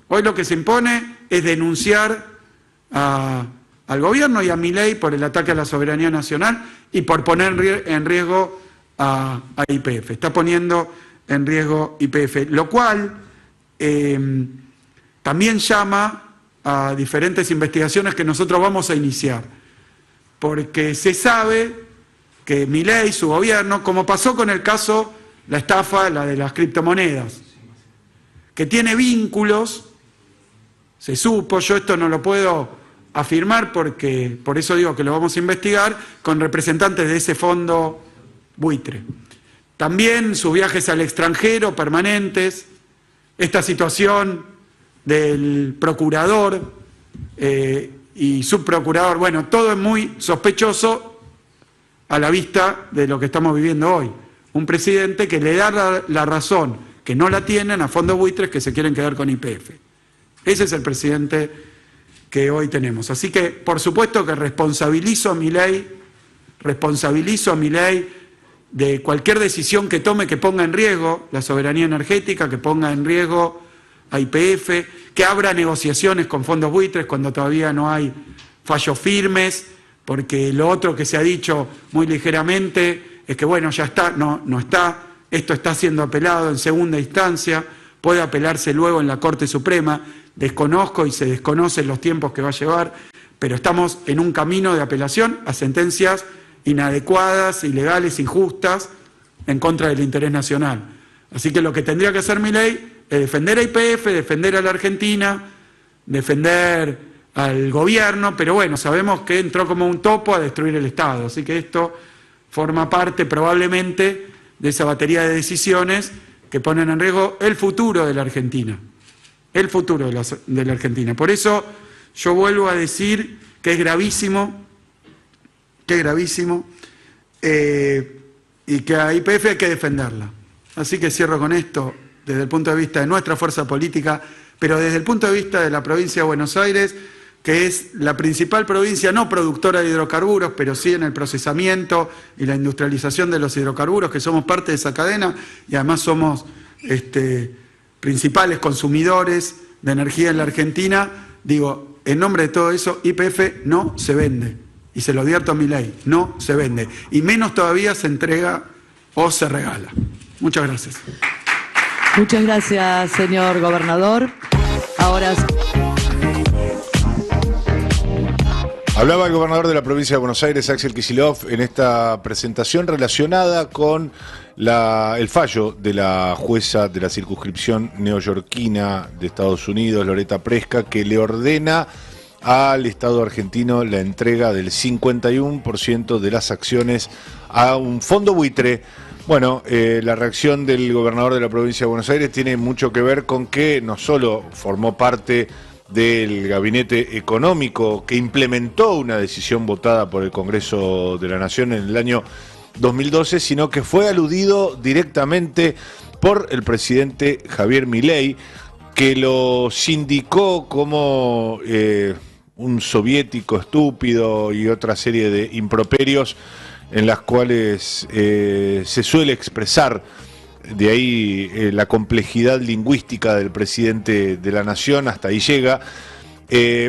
[SPEAKER 9] Hoy lo que se impone es denunciar al gobierno y a Milei por el ataque a la soberanía nacional y por poner en riesgo a YPF. Está poniendo en riesgo YPF, lo cual también llama a diferentes investigaciones que nosotros vamos a iniciar, porque se sabe que Milei, su gobierno, como pasó con el caso, la estafa, la de las criptomonedas, que tiene vínculos, se supo, yo esto no lo puedo afirmar porque, por eso digo que lo vamos a investigar, con representantes de ese fondo buitre. También sus viajes al extranjero permanentes, esta situación del procurador y subprocurador, bueno, todo es muy sospechoso a la vista de lo que estamos viviendo hoy. Un presidente que le da la razón, que no la tienen, a fondos buitres que se quieren quedar con YPF. Ese es el presidente que hoy tenemos. Así que, por supuesto que responsabilizo a Milei de cualquier decisión que tome que ponga en riesgo la soberanía energética, que ponga en riesgo a YPF, que abra negociaciones con fondos buitres cuando todavía no hay fallos firmes, porque lo otro que se ha dicho muy ligeramente es que bueno, ya está, no está, esto está siendo apelado en segunda instancia, puede apelarse luego en la Corte Suprema, desconozco y se desconocen los tiempos que va a llevar, pero estamos en un camino de apelación a sentencias inadecuadas, ilegales, injustas, en contra del interés nacional. Así que lo que tendría que hacer Milei es defender a YPF, defender a la Argentina, defender al gobierno, pero bueno, sabemos que entró como un topo a destruir el Estado, así que esto forma parte probablemente de esa batería de decisiones que ponen en riesgo el futuro de la Argentina, el futuro de la Argentina. Por eso yo vuelvo a decir que es gravísimo, y que a YPF hay que defenderla. Así que cierro con esto, desde el punto de vista de nuestra fuerza política, pero desde el punto de vista de la provincia de Buenos Aires, que es la principal provincia no productora de hidrocarburos, pero sí en el procesamiento y la industrialización de los hidrocarburos, que somos parte de esa cadena y además somos principales consumidores de energía en la Argentina. Digo, en nombre de todo eso, YPF no se vende. Y se lo advierto a Milei, no se vende. Y menos todavía se entrega o se regala. Muchas gracias.
[SPEAKER 10] Muchas gracias, señor gobernador. Ahora...
[SPEAKER 8] Hablaba el gobernador de la provincia de Buenos Aires, Axel Kicillof, en esta presentación relacionada con el fallo de la jueza de la circunscripción neoyorquina de Estados Unidos, Loretta Preska, que le ordena al Estado argentino la entrega del 51% de las acciones a un fondo buitre. Bueno, la reacción del gobernador de la provincia de Buenos Aires tiene mucho que ver con que no solo formó parte del gabinete económico que implementó una decisión votada por el Congreso de la Nación en el año 2012, sino que fue aludido directamente por el presidente Javier Milei, que lo sindicó como un soviético estúpido y otra serie de improperios en las cuales se suele expresar. De ahí la complejidad lingüística del presidente de la Nación, hasta ahí llega.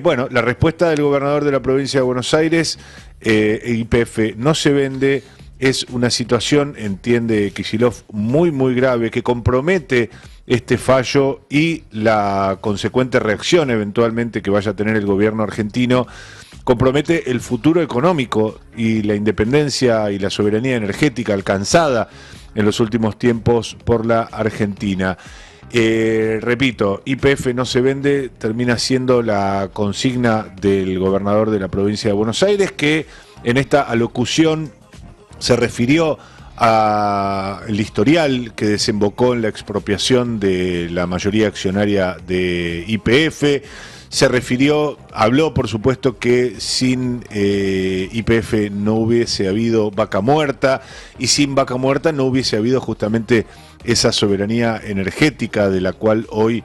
[SPEAKER 8] Bueno, la respuesta del gobernador de la provincia de Buenos Aires, YPF no se vende, es una situación, entiende Kicillof, muy muy grave, que compromete este fallo y la consecuente reacción eventualmente que vaya a tener el gobierno argentino, compromete el futuro económico y la independencia y la soberanía energética alcanzada en los últimos tiempos por la Argentina. Repito, YPF no se vende, termina siendo la consigna del gobernador de la provincia de Buenos Aires, que en esta alocución se refirió al historial que desembocó en la expropiación de la mayoría accionaria de YPF. Se refirió, habló por supuesto que sin YPF no hubiese habido Vaca Muerta, y sin Vaca Muerta no hubiese habido justamente esa soberanía energética de la cual hoy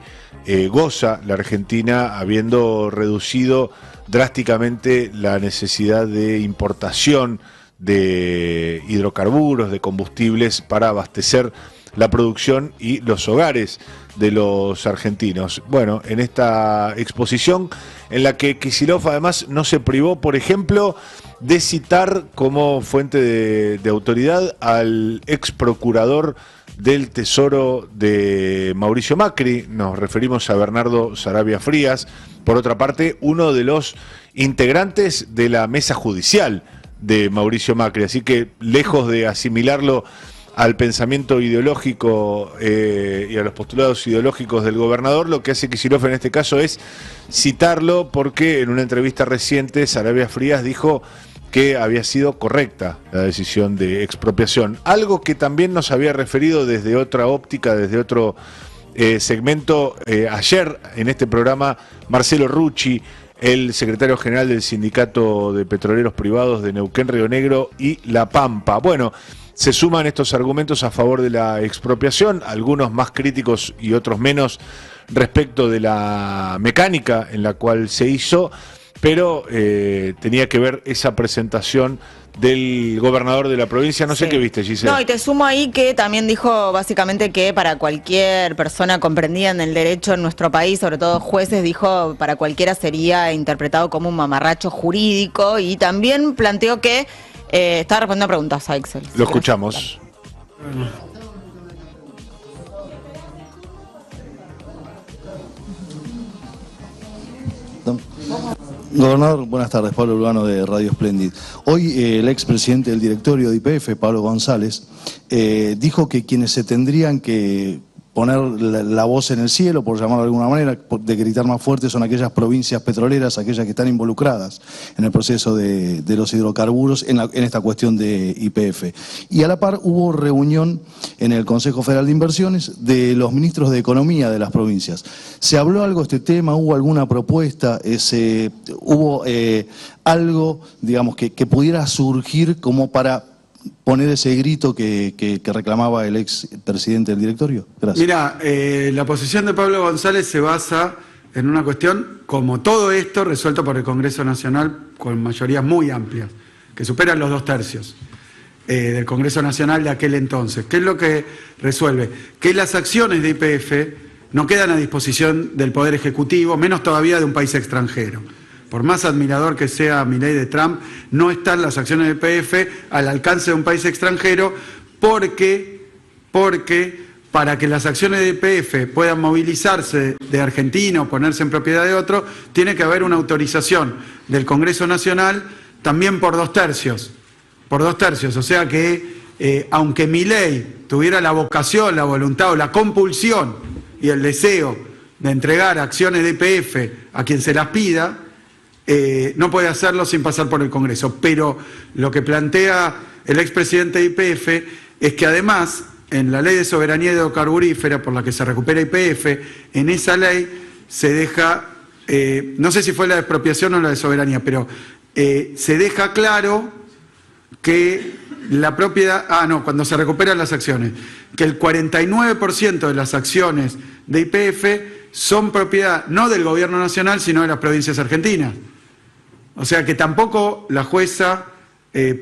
[SPEAKER 8] goza la Argentina, habiendo reducido drásticamente la necesidad de importación de hidrocarburos, de combustibles para abastecer la producción y los hogares de los argentinos. Bueno, en esta exposición en la que Kicillof además no se privó, por ejemplo, de citar como fuente de autoridad al ex procurador del Tesoro de Mauricio Macri, nos referimos a Bernardo Sarabia Frías, por otra parte, uno de los integrantes de la mesa judicial de Mauricio Macri, así que lejos de asimilarlo al pensamiento ideológico y a los postulados ideológicos del gobernador, lo que hace Kicillof en este caso es citarlo, porque en una entrevista reciente Sarabia Frías dijo que había sido correcta la decisión de expropiación, algo que también nos había referido desde otra óptica, desde otro segmento ayer en este programa Marcelo Rucci, el secretario general del Sindicato de Petroleros Privados de Neuquén, Río Negro y La Pampa. Bueno, se suman estos argumentos a favor de la expropiación, algunos más críticos y otros menos respecto de la mecánica en la cual se hizo, pero tenía que ver esa presentación del gobernador de la provincia. No sé qué viste, Gisela.
[SPEAKER 11] No, y te sumo ahí que también dijo básicamente que para cualquier persona comprendida en el derecho en nuestro país, sobre todo jueces, dijo para cualquiera sería interpretado como un mamarracho jurídico, y también planteó que estaba respondiendo a preguntas a Excel.
[SPEAKER 8] Lo escuchamos.
[SPEAKER 12] Gobernador, buenas tardes. Pablo Urbano de Radio Splendid. Hoy el expresidente del directorio de YPF, Pablo González, dijo que quienes se tendrían que poner la voz en el cielo, por llamarlo de alguna manera, de gritar más fuerte, son aquellas provincias petroleras, aquellas que están involucradas en el proceso de los hidrocarburos en esta cuestión de YPF. Y a la par hubo reunión en el Consejo Federal de Inversiones de los ministros de Economía de las provincias. ¿Se habló algo de este tema? ¿Hubo alguna propuesta? ¿Hubo algo, digamos, que pudiera surgir como para poner ese grito que reclamaba el ex presidente del directorio? Gracias.
[SPEAKER 9] Mira, la posición de Pablo González se basa en una cuestión, como todo esto, resuelto por el Congreso Nacional con mayorías muy amplias, que superan los 2/3 del Congreso Nacional de aquel entonces. ¿Qué es lo que resuelve? Que las acciones de YPF no quedan a disposición del Poder Ejecutivo, menos todavía de un país extranjero. Por más admirador que sea Milei de Trump, no están las acciones de YPF al alcance de un país extranjero porque para que las acciones de YPF puedan movilizarse de Argentina o ponerse en propiedad de otro, tiene que haber una autorización del Congreso Nacional también por 2/3. Por 2/3, o sea que aunque Milei tuviera la vocación, la voluntad o la compulsión y el deseo de entregar acciones de YPF a quien se las pida, no puede hacerlo sin pasar por el Congreso. Pero lo que plantea el expresidente de YPF es que además, en la ley de soberanía hidrocarburífera por la que se recupera YPF, en esa ley se deja, no sé si fue la de expropiación o la de soberanía, pero se deja claro que la propiedad, cuando se recuperan las acciones, que el 49% de las acciones de YPF son propiedad no del gobierno nacional, sino de las provincias argentinas. O sea que tampoco la jueza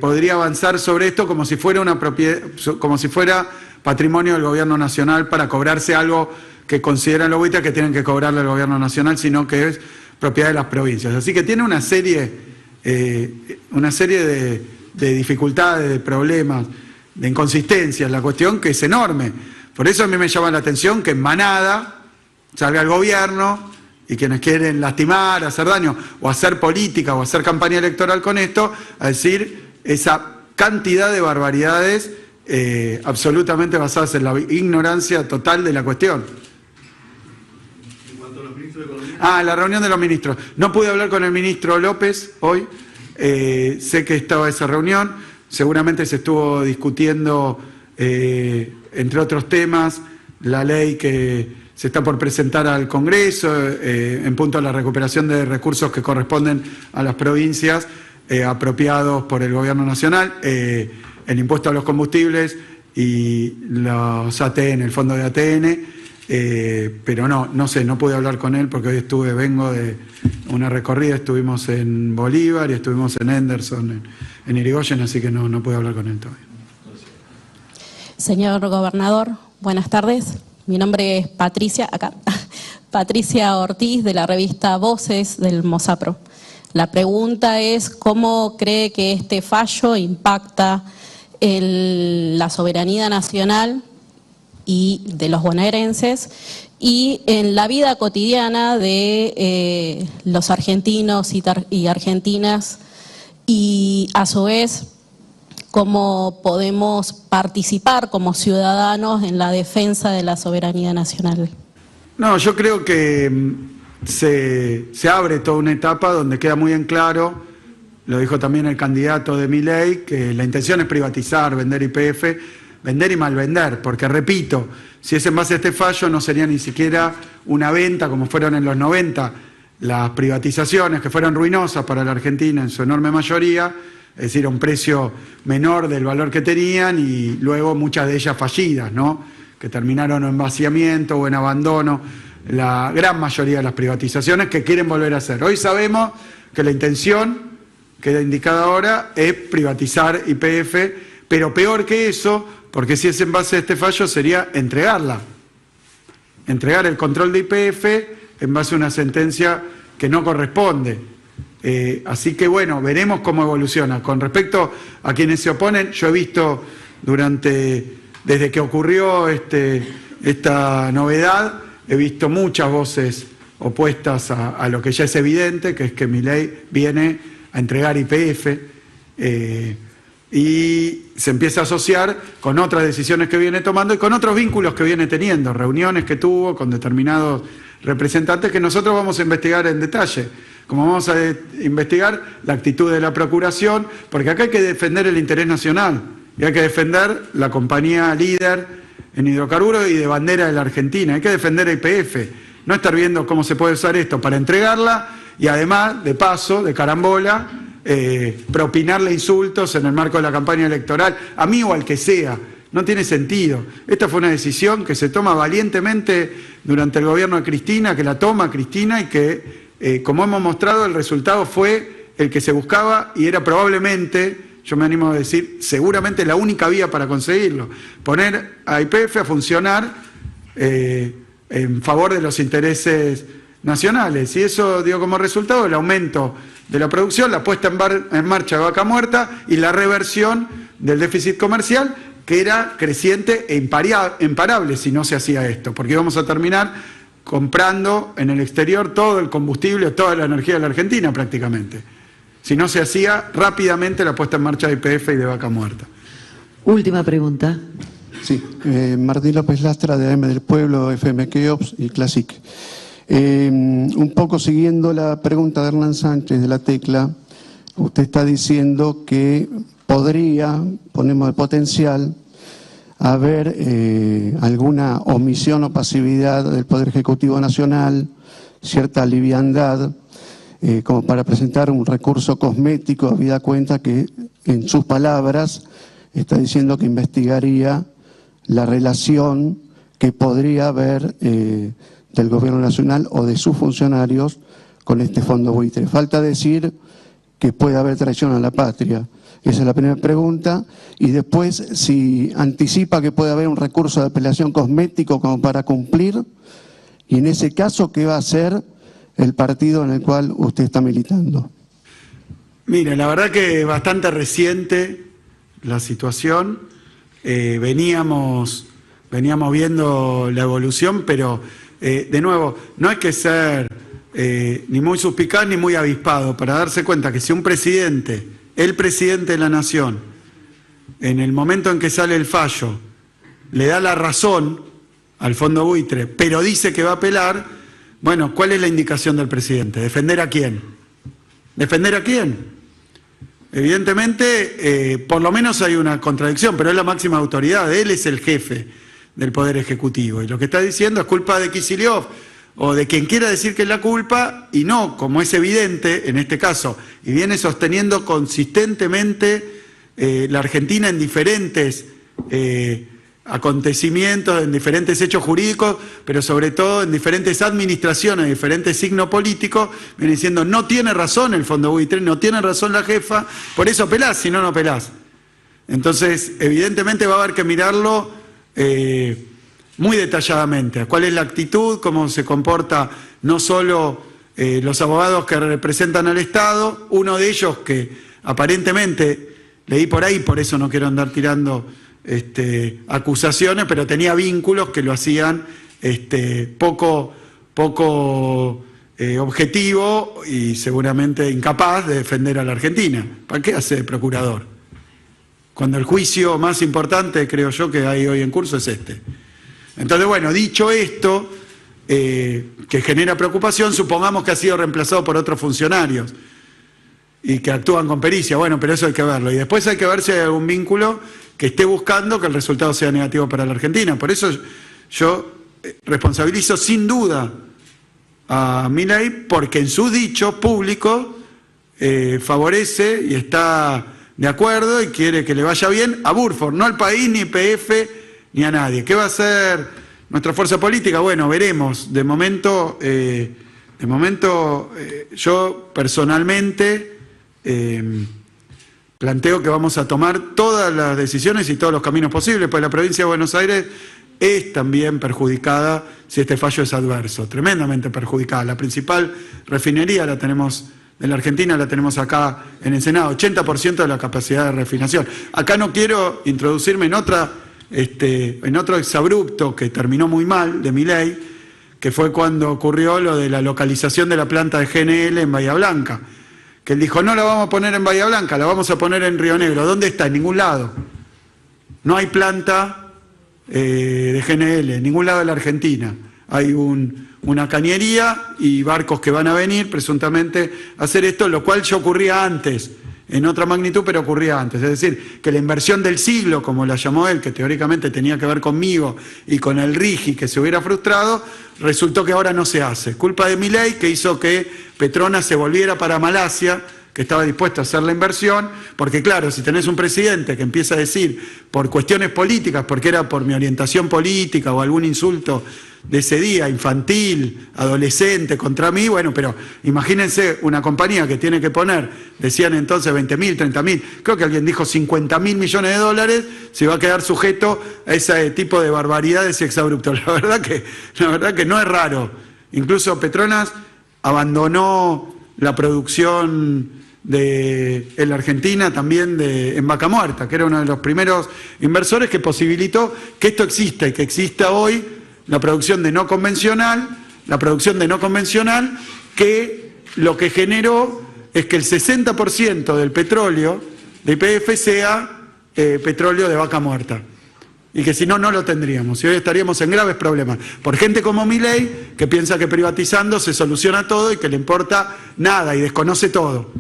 [SPEAKER 9] podría avanzar sobre esto como si fuera una propiedad, como si fuera patrimonio del gobierno nacional para cobrarse algo que consideran los buitres que tienen que cobrarle al gobierno nacional, sino que es propiedad de las provincias. Así que tiene una serie de dificultades, de problemas, de inconsistencias, la cuestión que es enorme. Por eso a mí me llama la atención que en manada salga el gobierno y quienes quieren lastimar, hacer daño, o hacer política, o hacer campaña electoral con esto, a decir esa cantidad de barbaridades absolutamente basadas en la ignorancia total de la cuestión. En cuanto a los ministros de Economía... la reunión de los ministros. No pude hablar con el ministro López hoy, sé que estaba esa reunión, seguramente se estuvo discutiendo, entre otros temas, la ley que se está por presentar al Congreso en punto a la recuperación de recursos que corresponden a las provincias apropiados por el Gobierno Nacional, el impuesto a los combustibles y los ATN, el fondo de ATN, pero no sé, no pude hablar con él porque hoy vengo de una recorrida, estuvimos en Bolívar y estuvimos en Henderson, en Irigoyen, así que no pude hablar con él todavía.
[SPEAKER 13] Señor Gobernador, buenas tardes. Mi nombre es Patricia Ortiz, de la revista Voces del Mosapro. La pregunta es, ¿cómo cree que este fallo impacta la soberanía nacional y de los bonaerenses y en la vida cotidiana de los argentinos y argentinas, y a su vez cómo podemos participar como ciudadanos en la defensa de la soberanía nacional?
[SPEAKER 9] No, yo creo que se abre toda una etapa donde queda muy en claro, lo dijo también el candidato de Milei, que la intención es privatizar, vender YPF, vender y malvender, porque repito, si es en base a este fallo no sería ni siquiera una venta como fueron en los 90 las privatizaciones, que fueron ruinosas para la Argentina en su enorme mayoría, es decir, a un precio menor del valor que tenían y luego muchas de ellas fallidas, ¿no? Que terminaron en vaciamiento o en abandono, la gran mayoría de las privatizaciones que quieren volver a hacer. Hoy sabemos que la intención queda indicada ahora es privatizar YPF, pero peor que eso, porque si es en base a este fallo sería entregarla. Entregar el control de YPF en base a una sentencia que no corresponde. Así que bueno, veremos cómo evoluciona. Con respecto a quienes se oponen, yo he visto desde que ocurrió esta novedad, he visto muchas voces opuestas a lo que ya es evidente, que es que Milei viene a entregar YPF y se empieza a asociar con otras decisiones que viene tomando y con otros vínculos que viene teniendo, reuniones que tuvo con determinados representantes que nosotros vamos a investigar en detalle, como vamos a investigar la actitud de la Procuración, porque acá hay que defender el interés nacional y hay que defender la compañía líder en hidrocarburos y de bandera de la Argentina, hay que defender a YPF, no estar viendo cómo se puede usar esto para entregarla y además, de paso, de carambola, propinarle insultos en el marco de la campaña electoral, a mí o al que sea. No tiene sentido. Esta fue una decisión que se toma valientemente durante el gobierno de Cristina, que la toma Cristina y que, como hemos mostrado, el resultado fue el que se buscaba y era probablemente, yo me animo a decir, seguramente la única vía para conseguirlo. Poner a YPF a funcionar en favor de los intereses nacionales. Y eso dio como resultado el aumento de la producción, la puesta en marcha de Vaca Muerta y la reversión del déficit comercial, que era creciente e imparable si no se hacía esto, porque íbamos a terminar comprando en el exterior todo el combustible, toda la energía de la Argentina prácticamente, si no se hacía rápidamente la puesta en marcha de YPF y de Vaca Muerta.
[SPEAKER 10] Última pregunta.
[SPEAKER 14] Sí, Martín López Lastra de AM del Pueblo, FM Keops y Classic. Un poco siguiendo la pregunta de Hernán Sánchez de La Tecla, usted está diciendo que podría, ponemos de potencial, haber alguna omisión o pasividad del Poder Ejecutivo Nacional, cierta liviandad, como para presentar un recurso cosmético, habida cuenta que, en sus palabras, está diciendo que investigaría la relación que podría haber del Gobierno Nacional o de sus funcionarios con este fondo buitre. Falta decir que puede haber traición a la patria. Esa es la primera pregunta. Y después, si anticipa que puede haber un recurso de apelación cosmético como para cumplir, y en ese caso, ¿qué va a hacer el partido en el cual usted está militando?
[SPEAKER 9] Mire, la verdad que es bastante reciente la situación. Veníamos viendo la evolución, pero de nuevo, no hay que ser ni muy suspicaz ni muy avispado para darse cuenta que si un presidente, el presidente de la Nación, en el momento en que sale el fallo, le da la razón al fondo buitre, pero dice que va a apelar, bueno, ¿cuál es la indicación del presidente? ¿Defender a quién? ¿Defender a quién? Evidentemente, por lo menos hay una contradicción, pero es la máxima autoridad, él es el jefe del Poder Ejecutivo. Y lo que está diciendo es culpa de Kicillof o de quien quiera decir que es la culpa, y no, como es evidente en este caso, y viene sosteniendo consistentemente la Argentina en diferentes acontecimientos, en diferentes hechos jurídicos, pero sobre todo en diferentes administraciones, diferentes signos políticos, viene diciendo no tiene razón el fondo buitre, no tiene razón la jefa, por eso apelás, si no, no apelás. Entonces, evidentemente va a haber que mirarlo muy detalladamente, cuál es la actitud, cómo se comporta no solo los abogados que representan al Estado, uno de ellos que aparentemente, leí por ahí, por eso no quiero andar tirando acusaciones, pero tenía vínculos que lo hacían poco objetivo y seguramente incapaz de defender a la Argentina. ¿Para qué hace de procurador? Cuando el juicio más importante, creo yo, que hay hoy en curso es este. Entonces, bueno, dicho esto, que genera preocupación, supongamos que ha sido reemplazado por otros funcionarios y que actúan con pericia. Bueno, pero eso hay que verlo. Y después hay que ver si hay algún vínculo que esté buscando que el resultado sea negativo para la Argentina. Por eso yo responsabilizo sin duda a Milei, porque en sus dichos públicos favorece y está de acuerdo y quiere que le vaya bien a Burford, no al país, ni YPF, ni a nadie. ¿Qué va a hacer nuestra fuerza política? Bueno, veremos. De momento yo personalmente planteo que vamos a tomar todas las decisiones y todos los caminos posibles, pues la provincia de Buenos Aires es también perjudicada si este fallo es adverso, tremendamente perjudicada. La principal refinería la tenemos en la Argentina, la tenemos acá en el Senado, 80% de la capacidad de refinación. Acá no quiero introducirme en otro exabrupto que terminó muy mal de Milei, que fue cuando ocurrió lo de la localización de la planta de GNL en Bahía Blanca, que él dijo, no la vamos a poner en Bahía Blanca, la vamos a poner en Río Negro. ¿Dónde está? En ningún lado. No hay planta de GNL, en ningún lado de la Argentina. Hay una cañería y barcos que van a venir presuntamente a hacer esto, lo cual ya ocurría antes, en otra magnitud, pero ocurría antes. Es decir, que la inversión del siglo, como la llamó él, que teóricamente tenía que ver conmigo y con el RIGI, que se hubiera frustrado, resultó que ahora no se hace. Culpa de Milei, que hizo que Petronas se volviera para Malasia, que estaba dispuesto a hacer la inversión, porque claro, si tenés un presidente que empieza a decir por cuestiones políticas, porque era por mi orientación política o algún insulto de ese día, infantil, adolescente, contra mí, bueno, pero imagínense una compañía que tiene que poner, decían entonces 20.000, 30.000, creo que alguien dijo 50.000 millones de dólares, se va a quedar sujeto a ese tipo de barbaridades y exabruptos. La verdad que no es raro. Incluso Petronas abandonó la producción en la Argentina también en Vaca Muerta, que era uno de los primeros inversores que posibilitó que esto exista y que exista hoy la producción de no convencional, que lo que generó es que el 60% del petróleo de YPF sea petróleo de vaca muerta. Y que si no, no lo tendríamos. Y hoy estaríamos en graves problemas. Por gente como Milei, que piensa que privatizando se soluciona todo y que le importa nada y desconoce todo.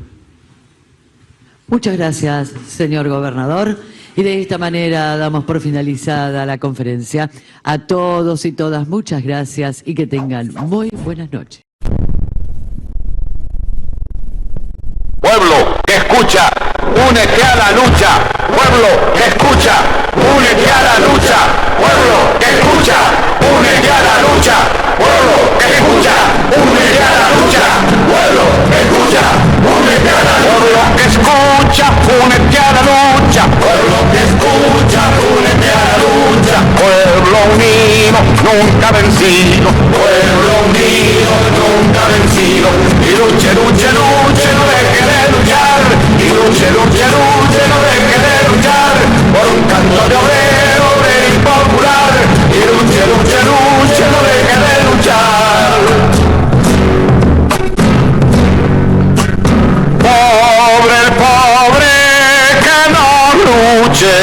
[SPEAKER 10] Muchas gracias, señor gobernador. Y de esta manera damos por finalizada la conferencia. A todos y todas, muchas gracias y que tengan muy buenas noches.
[SPEAKER 15] Pueblo que escucha, únete a la lucha. Pueblo que escucha, únete a la lucha. Pueblo que escucha, únete a la lucha. Pueblo que escucha, únete a la lucha. Pueblo que escucha, únete a la lucha. Pueblo que escucha, únete a la lucha. Pueblo que escucha, únete a la lucha. Pueblo unido, nunca vencido. Pueblo unido, nunca vencido. Y luche, luche, luche, no deje de luchar. Y luche, luche, luche, no deje de luchar. Por un canto de obrero, obrero y popular. Y luche, luche, luche, no deje de luchar. Pobre el pobre que no luche,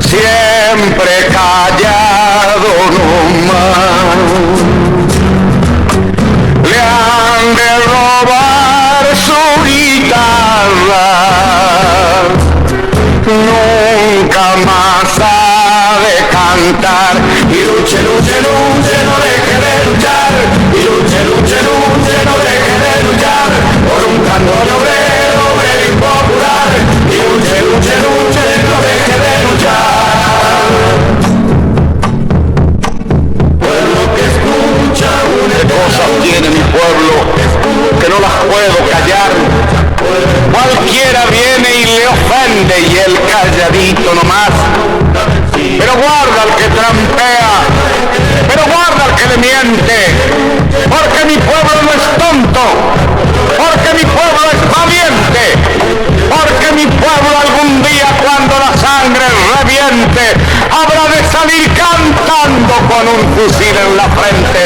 [SPEAKER 15] siempre callado nomás. Le han de robar su guitarra, nunca más ha de cantar. Y luche, luche, luche, no deje de luchar. Y luche, luche, luche, no deje de luchar. Por un canto de obrero, obrero y popular. Y luche, luche, luche, no deje de luchar. Pueblo que escucha, une cosas tiene mi pueblo que no las puedo callar. Cualquiera viene y le ofende y él calladito nomás. Pero guarda al que trampea, pero guarda al que le miente, porque mi pueblo no es tonto, porque mi pueblo es valiente, porque mi pueblo algún día cuando la sangre reviente habrá de salir cantando con un fusil en la frente.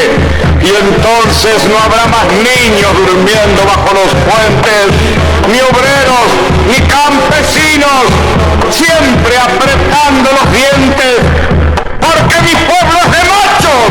[SPEAKER 15] Y entonces no habrá más niños durmiendo bajo los puentes, ni obreros, ni campesinos, siempre apretando los dientes, porque mi pueblo es de machos,